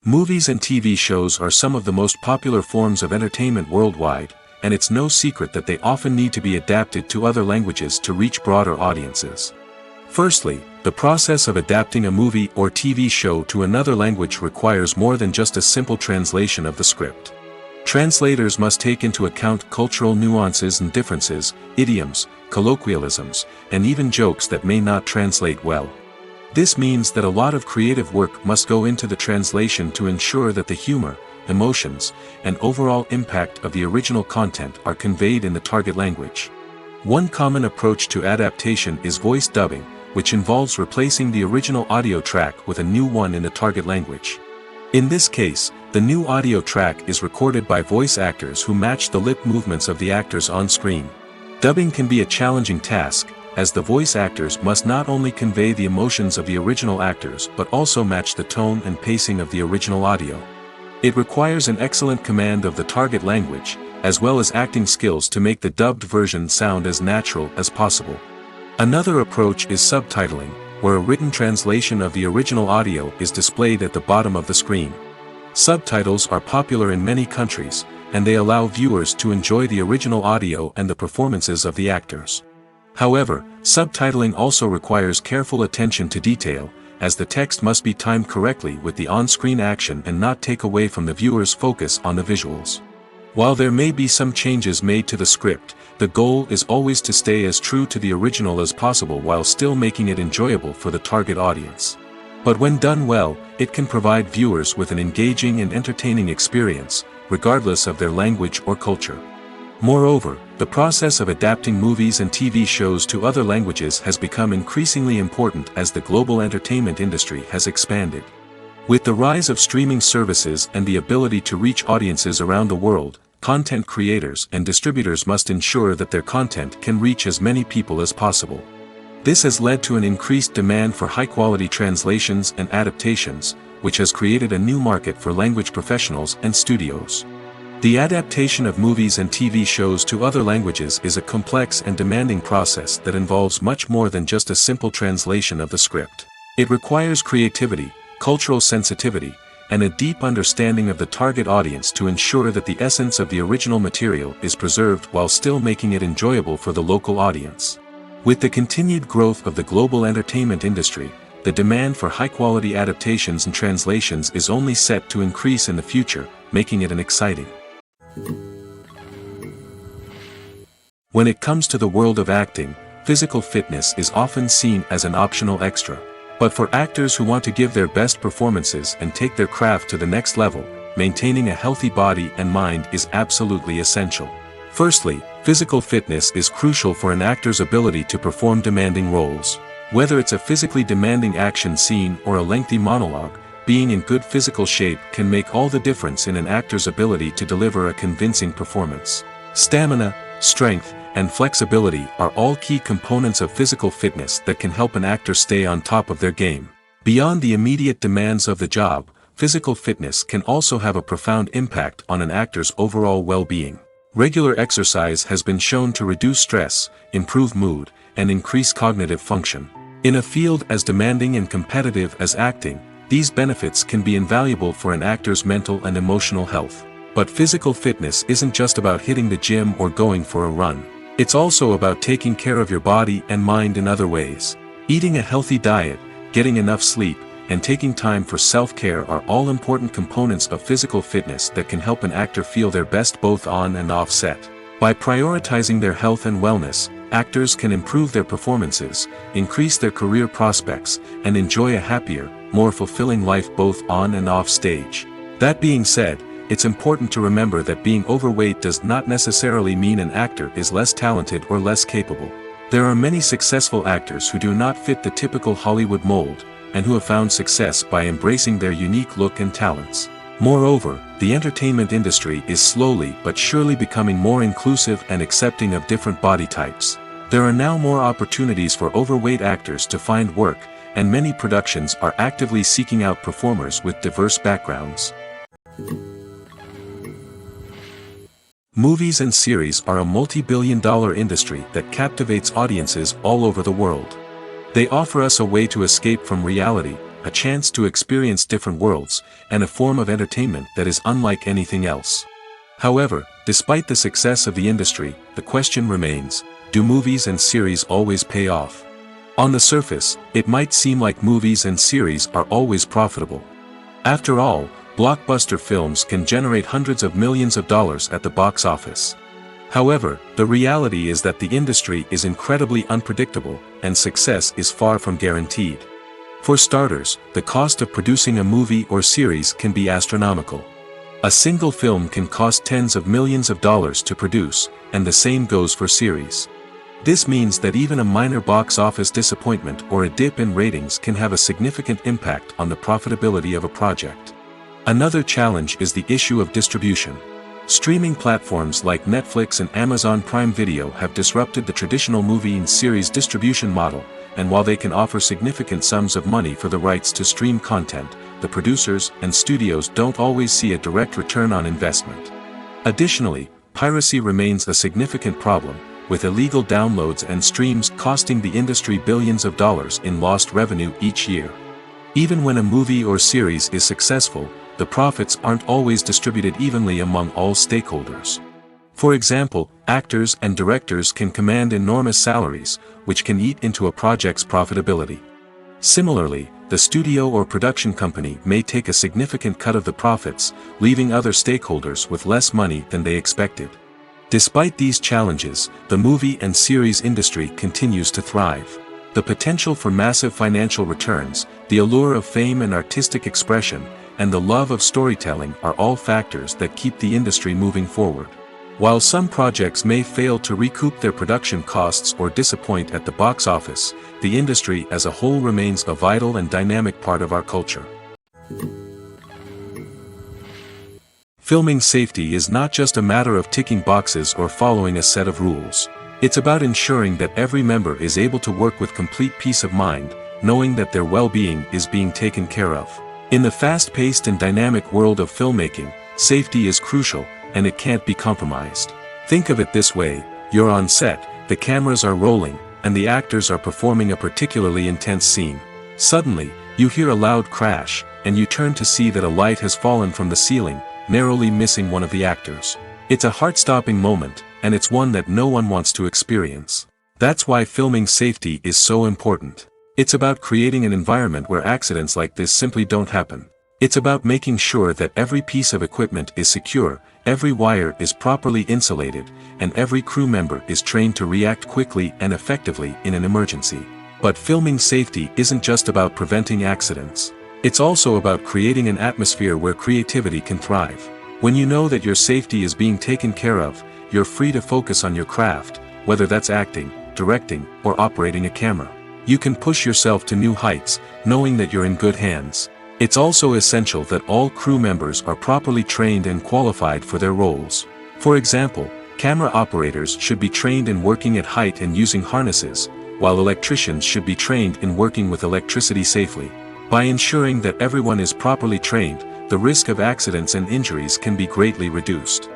Movies and TV shows are some of the most popular forms of entertainment worldwide, and it's no secret that they often need to be adapted to other languages to reach broader audiences. Firstly, the process of adapting a movie or TV show to another language requires more than just a simple translation of the script. Translators must take into account cultural nuances and differences, idioms, colloquialisms, and even jokes that may not translate well. This means that a lot of creative work must go into the translation to ensure that the humor, emotions, and overall impact of the original content are conveyed in the target language. One common approach to adaptation is voice dubbing, which involves replacing the original audio track with a new one in the target language. In this case, the new audio track is recorded by voice actors who match the lip movements of the actors on screen. Dubbing can be a challenging task, as the voice actors must not only convey the emotions of the original actors but also match the tone and pacing of the original audio. It requires an excellent command of the target language, as well as acting skills to make the dubbed version sound as natural as possible. Another approach is subtitling, where a written translation of the original audio is displayed at the bottom of the screen. Subtitles are popular in many countries, and they allow viewers to enjoy the original audio and the performances of the actors. However, subtitling also requires careful attention to detail, as the text must be timed correctly with the on-screen action and not take away from the viewer's focus on the visuals. While there may be some changes made to the script, the goal is always to stay as true to the original as possible while still making it enjoyable for the target audience. But when done well, it can provide viewers with an engaging and entertaining experience, regardless of their language or culture. Moreover, the process of adapting movies and TV shows to other languages has become increasingly important as the global entertainment industry has expanded. With the rise of streaming services and the ability to reach audiences around the world, content creators and distributors must ensure that their content can reach as many people as possible. This has led to an increased demand for high-quality translations and adaptations, which has created a new market for language professionals and studios. The adaptation of movies and TV shows to other languages is a complex and demanding process that involves much more than just a simple translation of the script. It requires creativity, cultural sensitivity, and a deep understanding of the target audience to ensure that the essence of the original material is preserved while still making it enjoyable for the local audience. With the continued growth of the global entertainment industry, the demand for high-quality adaptations and translations is only set to increase in the future, making it an exciting. When it comes to the world of acting, physical fitness is often seen as an optional extra. But for actors who want to give their best performances and take their craft to the next level, maintaining a healthy body and mind is absolutely essential. Firstly, physical fitness is crucial for an actor's ability to perform demanding roles. Whether it's a physically demanding action scene or a lengthy monologue, being in good physical shape can make all the difference in an actor's ability to deliver a convincing performance. Stamina, strength, and flexibility are all key components of physical fitness that can help an actor stay on top of their game. Beyond the immediate demands of the job, physical fitness can also have a profound impact on an actor's overall well-being. Regular exercise has been shown to reduce stress, improve mood, and increase cognitive function. In a field as demanding and competitive as acting, these benefits can be invaluable for an actor's mental and emotional health. But physical fitness isn't just about hitting the gym or going for a run. It's also about taking care of your body and mind in other ways. Eating a healthy diet, getting enough sleep, and taking time for self-care are all important components of physical fitness that can help an actor feel their best both on and off set. By prioritizing their health and wellness, actors can improve their performances, increase their career prospects, and enjoy a happier, more fulfilling life both on and off stage. That being said, it's important to remember that being overweight does not necessarily mean an actor is less talented or less capable. There are many successful actors who do not fit the typical Hollywood mold, and who have found success by embracing their unique look and talents. Moreover, the entertainment industry is slowly but surely becoming more inclusive and accepting of different body types. There are now more opportunities for overweight actors to find work, and many productions are actively seeking out performers with diverse backgrounds. Movies and series are a multi-billion-dollar industry that captivates audiences all over the world. They offer us a way to escape from reality, a chance to experience different worlds, and a form of entertainment that is unlike anything else. However, despite the success of the industry, the question remains, do movies and series always pay off? On the surface, it might seem like movies and series are always profitable. After all, blockbuster films can generate hundreds of millions of dollars at the box office. However, the reality is that the industry is incredibly unpredictable, and success is far from guaranteed. For starters, the cost of producing a movie or series can be astronomical. A single film can cost tens of millions of dollars to produce, and the same goes for series. This means that even a minor box office disappointment or a dip in ratings can have a significant impact on the profitability of a project. Another challenge is the issue of distribution. Streaming platforms like Netflix and Amazon Prime Video have disrupted the traditional movie and series distribution model, and while they can offer significant sums of money for the rights to stream content, the producers and studios don't always see a direct return on investment. Additionally, piracy remains a significant problem, with illegal downloads and streams costing the industry billions of dollars in lost revenue each year. Even when a movie or series is successful, the profits aren't always distributed evenly among all stakeholders. For example, actors and directors can command enormous salaries, which can eat into a project's profitability. Similarly, the studio or production company may take a significant cut of the profits, leaving other stakeholders with less money than they expected. Despite these challenges, the movie and series industry continues to thrive. The potential for massive financial returns, the allure of fame and artistic expression, and the love of storytelling are all factors that keep the industry moving forward. While some projects may fail to recoup their production costs or disappoint at the box office, the industry as a whole remains a vital and dynamic part of our culture. Filming safety is not just a matter of ticking boxes or following a set of rules. It's about ensuring that every member is able to work with complete peace of mind, knowing that their well-being is being taken care of. In the fast-paced and dynamic world of filmmaking, safety is crucial, and it can't be compromised. Think of it this way: you're on set, the cameras are rolling, and the actors are performing a particularly intense scene. Suddenly, you hear a loud crash, and you turn to see that a light has fallen from the ceiling, narrowly missing one of the actors. It's a heart-stopping moment, and it's one that no one wants to experience. That's why filming safety is so important. It's about creating an environment where accidents like this simply don't happen. It's about making sure that every piece of equipment is secure, every wire is properly insulated, and every crew member is trained to react quickly and effectively in an emergency. But filming safety isn't just about preventing accidents. It's also about creating an atmosphere where creativity can thrive. When you know that your safety is being taken care of, you're free to focus on your craft, whether that's acting, directing, or operating a camera. You can push yourself to new heights, knowing that you're in good hands. It's also essential that all crew members are properly trained and qualified for their roles. For example, camera operators should be trained in working at height and using harnesses, while electricians should be trained in working with electricity safely. By ensuring that everyone is properly trained, the risk of accidents and injuries can be greatly reduced.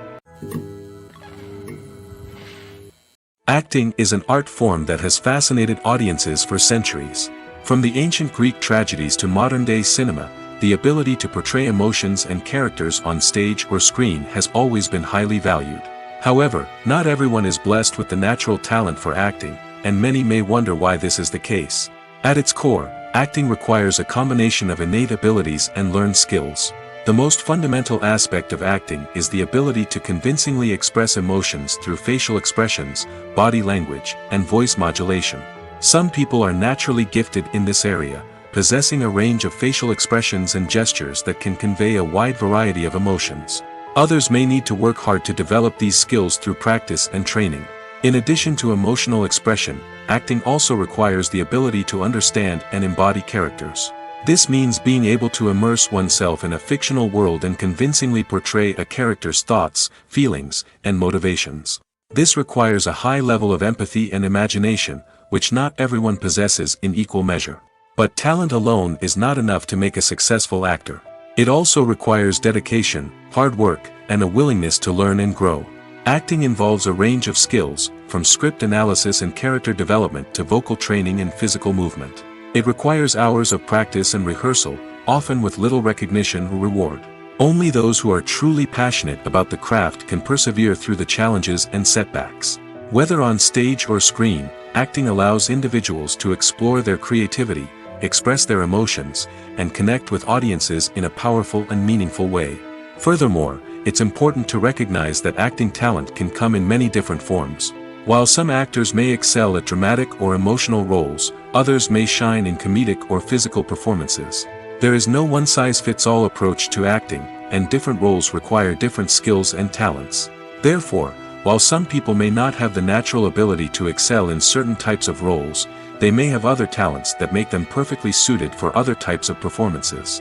Acting is an art form that has fascinated audiences for centuries. From the ancient Greek tragedies to modern-day cinema, the ability to portray emotions and characters on stage or screen has always been highly valued. However, not everyone is blessed with the natural talent for acting, and many may wonder why this is the case. At its core, acting requires a combination of innate abilities and learned skills. The most fundamental aspect of acting is the ability to convincingly express emotions through facial expressions, body language, and voice modulation. Some people are naturally gifted in this area, possessing a range of facial expressions and gestures that can convey a wide variety of emotions. Others may need to work hard to develop these skills through practice and training. In addition to emotional expression, acting also requires the ability to understand and embody characters. This means being able to immerse oneself in a fictional world and convincingly portray a character's thoughts, feelings, and motivations. This requires a high level of empathy and imagination, which not everyone possesses in equal measure. But talent alone is not enough to make a successful actor. It also requires dedication, hard work, and a willingness to learn and grow. Acting involves a range of skills, from script analysis and character development to vocal training and physical movement. It requires hours of practice and rehearsal, often with little recognition or reward. Only those who are truly passionate about the craft can persevere through the challenges and setbacks. Whether on stage or screen, acting allows individuals to explore their creativity, express their emotions, and connect with audiences in a powerful and meaningful way. Furthermore, it's important to recognize that acting talent can come in many different forms. While some actors may excel at dramatic or emotional roles, others may shine in comedic or physical performances. There is no one-size-fits-all approach to acting, and different roles require different skills and talents. Therefore, while some people may not have the natural ability to excel in certain types of roles, they may have other talents that make them perfectly suited for other types of performances.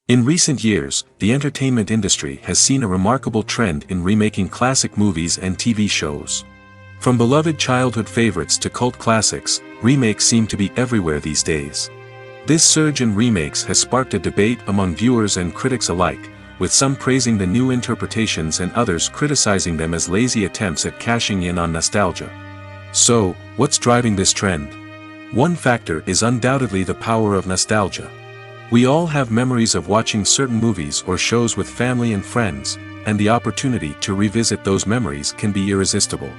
In recent years, the entertainment industry has seen a remarkable trend in remaking classic movies and TV shows. From beloved childhood favorites to cult classics, remakes seem to be everywhere these days. This surge in remakes has sparked a debate among viewers and critics alike, with some praising the new interpretations and others criticizing them as lazy attempts at cashing in on nostalgia. So, what's driving this trend? One factor is undoubtedly the power of nostalgia. We all have memories of watching certain movies or shows with family and friends, and the opportunity to revisit those memories can be irresistible.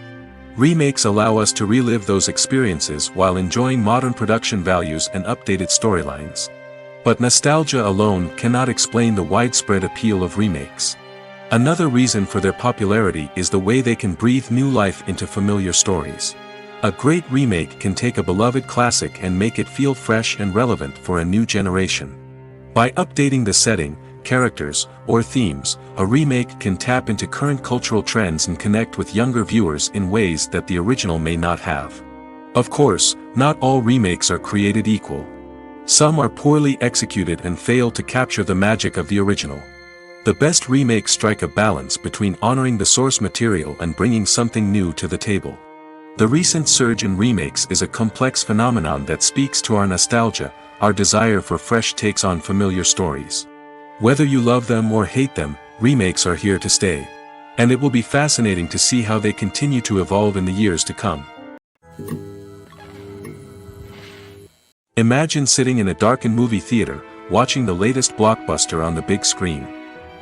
Remakes allow us to relive those experiences while enjoying modern production values and updated storylines. But nostalgia alone cannot explain the widespread appeal of remakes. Another reason for their popularity is the way they can breathe new life into familiar stories. A great remake can take a beloved classic and make it feel fresh and relevant for a new generation. By updating the setting, characters, or themes, a remake can tap into current cultural trends and connect with younger viewers in ways that the original may not have. Of course, not all remakes are created equal. Some are poorly executed and fail to capture the magic of the original. The best remakes strike a balance between honoring the source material and bringing something new to the table. The recent surge in remakes is a complex phenomenon that speaks to our nostalgia, our desire for fresh takes on familiar stories. Whether you love them or hate them, remakes are here to stay. And it will be fascinating to see how they continue to evolve in the years to come. Imagine sitting in a darkened movie theater, watching the latest blockbuster on the big screen.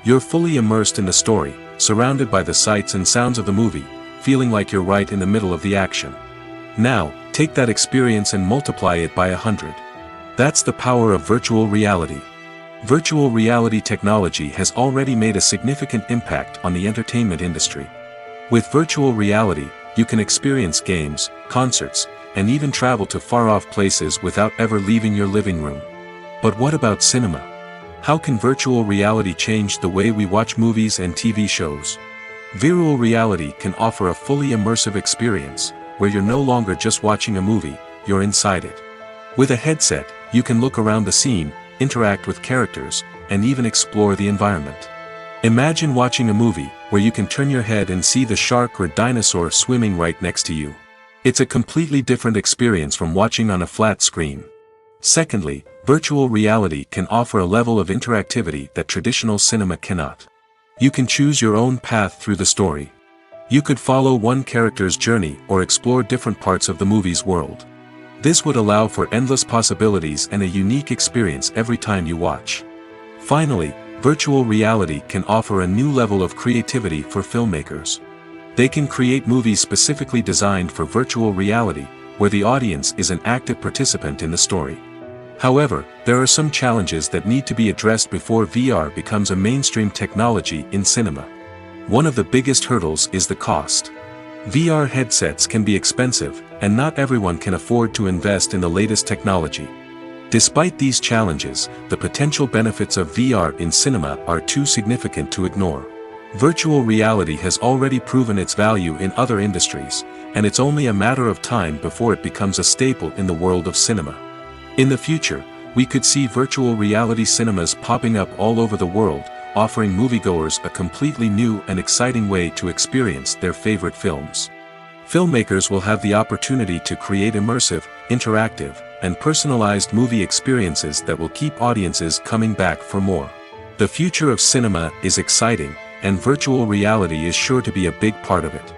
You're fully immersed in the story, surrounded by the sights and sounds of the movie, feeling like you're right in the middle of the action. Now, take that experience and multiply it by 100. That's the power of virtual reality. Virtual reality technology has already made a significant impact on the entertainment industry. With virtual reality, you can experience games, concerts, and even travel to far-off places without ever leaving your living room. But what about cinema? How can virtual reality change the way we watch movies and TV shows? Virtual reality can offer a fully immersive experience, where you're no longer just watching a movie, you're inside it. With a headset, you can look around the scene, interact with characters, and even explore the environment. Imagine watching a movie, where you can turn your head and see the shark or dinosaur swimming right next to you. It's a completely different experience from watching on a flat screen. Secondly, virtual reality can offer a level of interactivity that traditional cinema cannot. You can choose your own path through the story. You could follow one character's journey or explore different parts of the movie's world. This would allow for endless possibilities and a unique experience every time you watch. Finally, virtual reality can offer a new level of creativity for filmmakers. They can create movies specifically designed for virtual reality, where the audience is an active participant in the story. However, there are some challenges that need to be addressed before VR becomes a mainstream technology in cinema. One of the biggest hurdles is the cost. VR headsets can be expensive, and not everyone can afford to invest in the latest technology. Despite these challenges, the potential benefits of VR in cinema are too significant to ignore. Virtual reality has already proven its value in other industries, and it's only a matter of time before it becomes a staple in the world of cinema. In the future, we could see virtual reality cinemas popping up all over the world, offering moviegoers a completely new and exciting way to experience their favorite films. Filmmakers will have the opportunity to create immersive, interactive, and personalized movie experiences that will keep audiences coming back for more. The future of cinema is exciting, and virtual reality is sure to be a big part of it.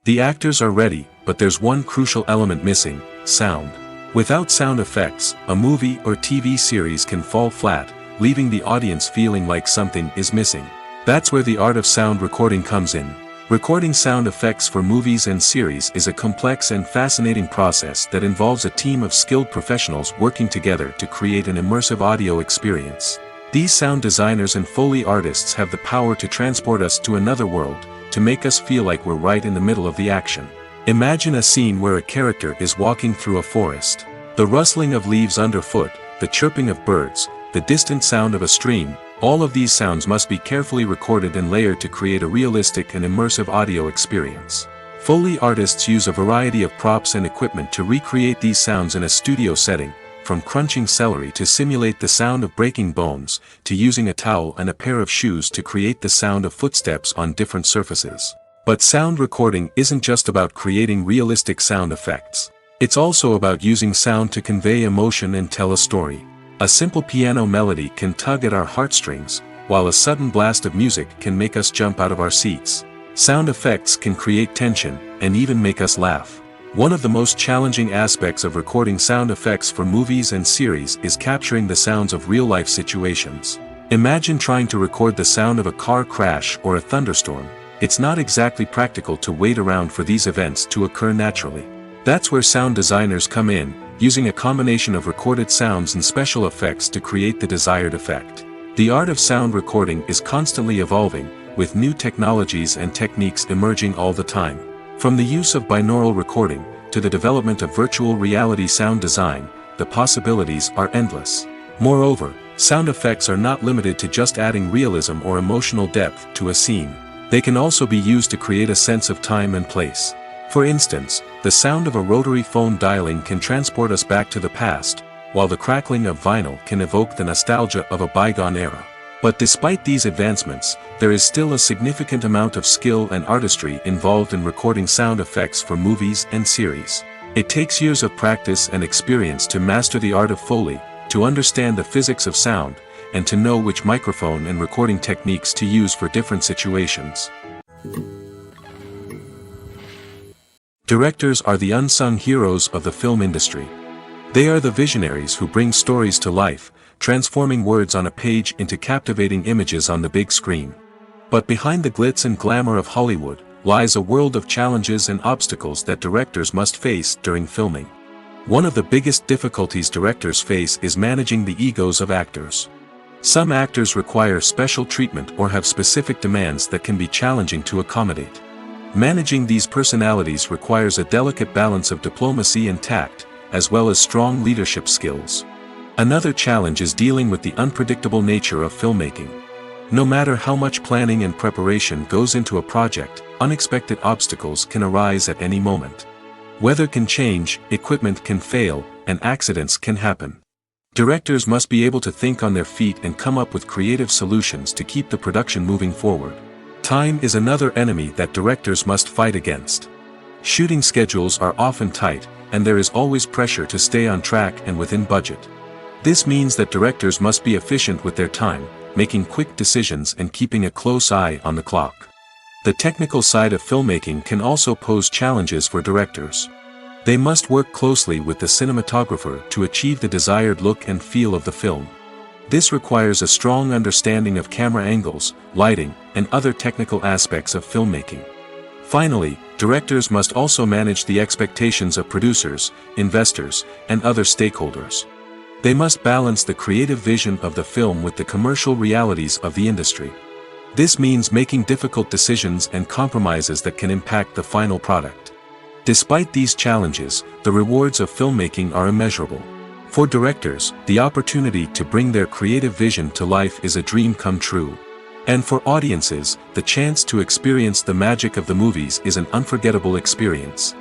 The actors are ready, but there's one crucial element missing: sound. Without sound effects, a movie or TV series can fall flat, leaving the audience feeling like something is missing. That's where the art of sound recording comes in. Recording sound effects for movies and series is a complex and fascinating process that involves a team of skilled professionals working together to create an immersive audio experience. These sound designers and Foley artists have the power to transport us to another world, to make us feel like we're right in the middle of the action. Imagine a scene where a character is walking through a forest. The rustling of leaves underfoot, the chirping of birds, the distant sound of a stream, all of these sounds must be carefully recorded and layered to create a realistic and immersive audio experience. Foley artists use a variety of props and equipment to recreate these sounds in a studio setting, from crunching celery to simulate the sound of breaking bones, to using a towel and a pair of shoes to create the sound of footsteps on different surfaces. But sound recording isn't just about creating realistic sound effects. It's also about using sound to convey emotion and tell a story. A simple piano melody can tug at our heartstrings, while a sudden blast of music can make us jump out of our seats. Sound effects can create tension, and even make us laugh. One of the most challenging aspects of recording sound effects for movies and series is capturing the sounds of real-life situations. Imagine trying to record the sound of a car crash or a thunderstorm. It's not exactly practical to wait around for these events to occur naturally. That's where sound designers come in, using a combination of recorded sounds and special effects to create the desired effect. The art of sound recording is constantly evolving, with new technologies and techniques emerging all the time. From the use of binaural recording, to the development of virtual reality sound design, the possibilities are endless. Moreover, sound effects are not limited to just adding realism or emotional depth to a scene. They can also be used to create a sense of time and place. For instance, the sound of a rotary phone dialing can transport us back to the past, while the crackling of vinyl can evoke the nostalgia of a bygone era. But despite these advancements, there is still a significant amount of skill and artistry involved in recording sound effects for movies and series. It takes years of practice and experience to master the art of Foley, to understand the physics of sound, and to know which microphone and recording techniques to use for different situations. Directors are the unsung heroes of the film industry. They are the visionaries who bring stories to life, transforming words on a page into captivating images on the big screen. But behind the glitz and glamour of Hollywood, lies a world of challenges and obstacles that directors must face during filming. One of the biggest difficulties directors face is managing the egos of actors. Some actors require special treatment or have specific demands that can be challenging to accommodate. Managing these personalities requires a delicate balance of diplomacy and tact, as well as strong leadership skills. Another challenge is dealing with the unpredictable nature of filmmaking. No matter how much planning and preparation goes into a project, unexpected obstacles can arise at any moment. Weather can change, equipment can fail, and accidents can happen. Directors must be able to think on their feet and come up with creative solutions to keep the production moving forward. Time is another enemy that directors must fight against. Shooting schedules are often tight, and there is always pressure to stay on track and within budget. This means that directors must be efficient with their time, making quick decisions and keeping a close eye on the clock. The technical side of filmmaking can also pose challenges for directors. They must work closely with the cinematographer to achieve the desired look and feel of the film. This requires a strong understanding of camera angles, lighting, and other technical aspects of filmmaking. Finally, directors must also manage the expectations of producers, investors, and other stakeholders. They must balance the creative vision of the film with the commercial realities of the industry. This means making difficult decisions and compromises that can impact the final product. Despite these challenges, the rewards of filmmaking are immeasurable. For directors, the opportunity to bring their creative vision to life is a dream come true. And for audiences, the chance to experience the magic of the movies is an unforgettable experience.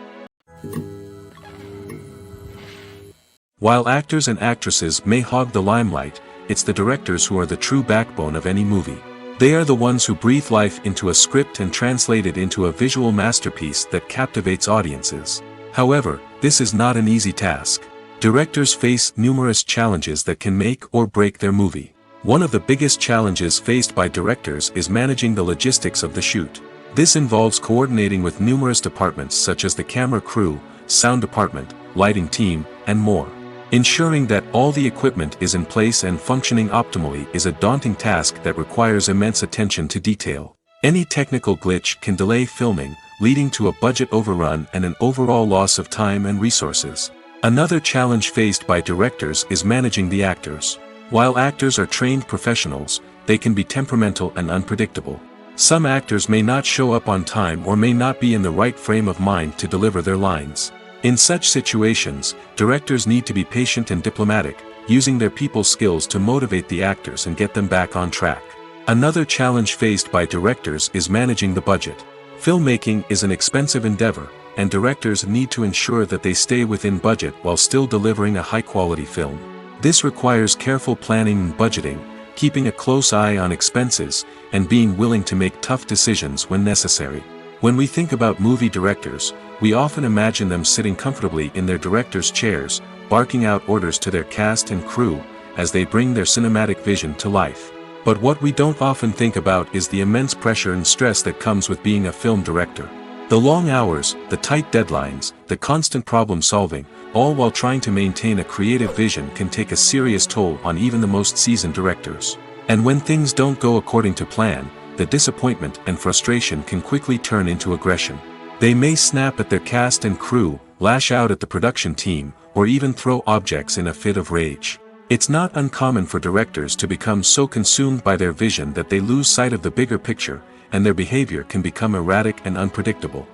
While actors and actresses may hog the limelight, it's the directors who are the true backbone of any movie. They are the ones who breathe life into a script and translate it into a visual masterpiece that captivates audiences. However, this is not an easy task. Directors face numerous challenges that can make or break their movie. One of the biggest challenges faced by directors is managing the logistics of the shoot. This involves coordinating with numerous departments such as the camera crew, sound department, lighting team, and more. Ensuring that all the equipment is in place and functioning optimally is a daunting task that requires immense attention to detail. Any technical glitch can delay filming, leading to a budget overrun and an overall loss of time and resources. Another challenge faced by directors is managing the actors. While actors are trained professionals, they can be temperamental and unpredictable. Some actors may not show up on time or may not be in the right frame of mind to deliver their lines. In such situations, directors need to be patient and diplomatic, using their people skills to motivate the actors and get them back on track. Another challenge faced by directors is managing the budget. Filmmaking is an expensive endeavor, and directors need to ensure that they stay within budget while still delivering a high-quality film. This requires careful planning and budgeting, keeping a close eye on expenses, and being willing to make tough decisions when necessary. When we think about movie directors, we often imagine them sitting comfortably in their director's chairs, barking out orders to their cast and crew, as they bring their cinematic vision to life. But what we don't often think about is the immense pressure and stress that comes with being a film director. The long hours, the tight deadlines, the constant problem solving, all while trying to maintain a creative vision can take a serious toll on even the most seasoned directors. And when things don't go according to plan, the disappointment and frustration can quickly turn into aggression. They may snap at their cast and crew, lash out at the production team, or even throw objects in a fit of rage. It's not uncommon for directors to become so consumed by their vision that they lose sight of the bigger picture, and their behavior can become erratic and unpredictable.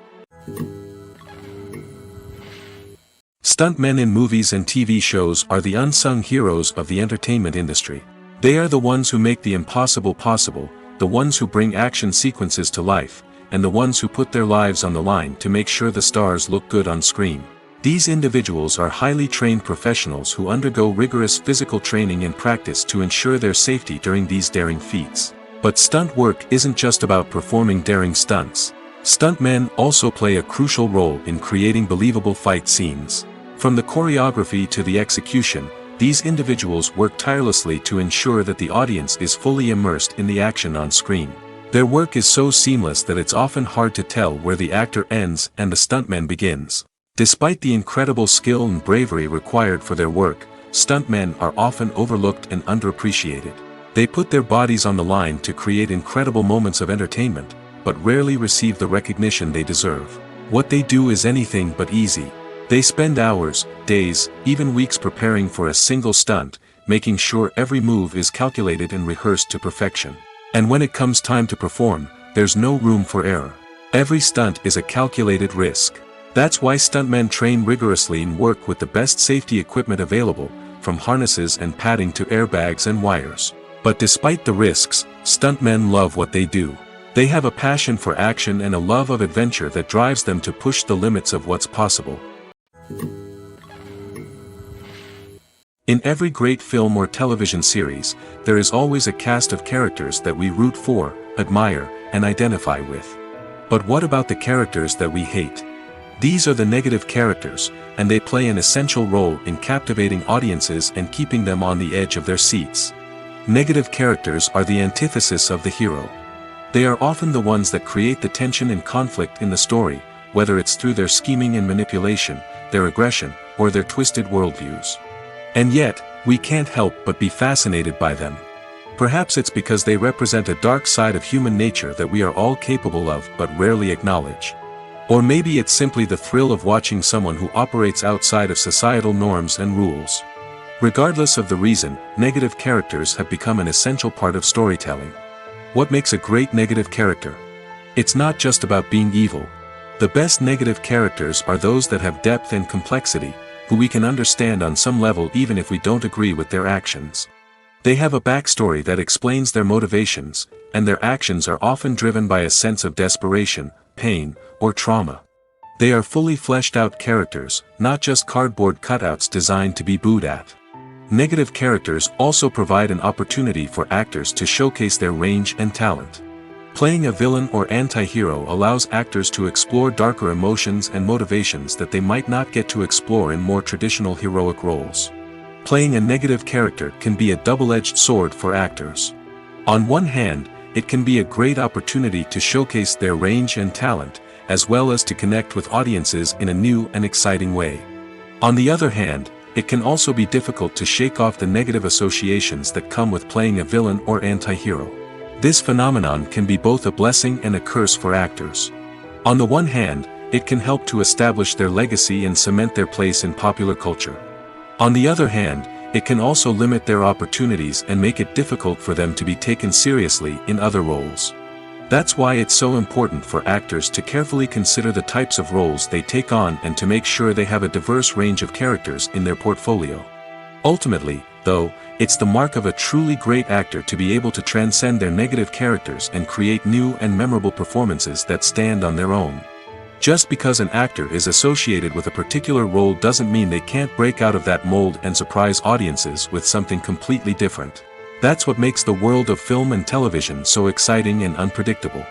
Stuntmen in movies and TV shows are the unsung heroes of the entertainment industry. They are the ones who make the impossible possible, the ones who bring action sequences to life, and the ones who put their lives on the line to make sure the stars look good on screen. These individuals are highly trained professionals who undergo rigorous physical training and practice to ensure their safety during these daring feats. But stunt work isn't just about performing daring stunts. Stuntmen also play a crucial role in creating believable fight scenes. From the choreography to the execution, these individuals work tirelessly to ensure that the audience is fully immersed in the action on screen. Their work is so seamless that it's often hard to tell where the actor ends and the stuntman begins. Despite the incredible skill and bravery required for their work, stuntmen are often overlooked and underappreciated. They put their bodies on the line to create incredible moments of entertainment, but rarely receive the recognition they deserve. What they do is anything but easy. They spend hours, days, even weeks preparing for a single stunt, making sure every move is calculated and rehearsed to perfection. And when it comes time to perform, there's no room for error. Every stunt is a calculated risk. That's why stuntmen train rigorously and work with the best safety equipment available, from harnesses and padding to airbags and wires. But despite the risks, stuntmen love what they do. They have a passion for action and a love of adventure that drives them to push the limits of what's possible. In every great film or television series, there is always a cast of characters that we root for, admire, and identify with. But what about the characters that we hate? These are the negative characters, and they play an essential role in captivating audiences and keeping them on the edge of their seats. Negative characters are the antithesis of the hero. They are often the ones that create the tension and conflict in the story, whether it's through their scheming and manipulation, their aggression, or their twisted worldviews. And yet, we can't help but be fascinated by them. Perhaps it's because they represent a dark side of human nature that we are all capable of but rarely acknowledge. Or maybe it's simply the thrill of watching someone who operates outside of societal norms and rules. Regardless of the reason, negative characters have become an essential part of storytelling. What makes a great negative character? It's not just about being evil. The best negative characters are those that have depth and complexity, who we can understand on some level even if we don't agree with their actions. They have a backstory that explains their motivations, and their actions are often driven by a sense of desperation, pain, or trauma. They are fully fleshed out characters, not just cardboard cutouts designed to be booed at. Negative characters also provide an opportunity for actors to showcase their range and talent. Playing a villain or anti-hero allows actors to explore darker emotions and motivations that they might not get to explore in more traditional heroic roles. Playing a negative character can be a double-edged sword for actors. On one hand, it can be a great opportunity to showcase their range and talent, as well as to connect with audiences in a new and exciting way. On the other hand, it can also be difficult to shake off the negative associations that come with playing a villain or anti-hero. This phenomenon can be both a blessing and a curse for actors. On the one hand, it can help to establish their legacy and cement their place in popular culture. On the other hand, it can also limit their opportunities and make it difficult for them to be taken seriously in other roles. That's why it's so important for actors to carefully consider the types of roles they take on and to make sure they have a diverse range of characters in their portfolio. Ultimately, though, it's the mark of a truly great actor to be able to transcend their negative characters and create new and memorable performances that stand on their own. Just because an actor is associated with a particular role doesn't mean they can't break out of that mold and surprise audiences with something completely different. That's what makes the world of film and television so exciting and unpredictable.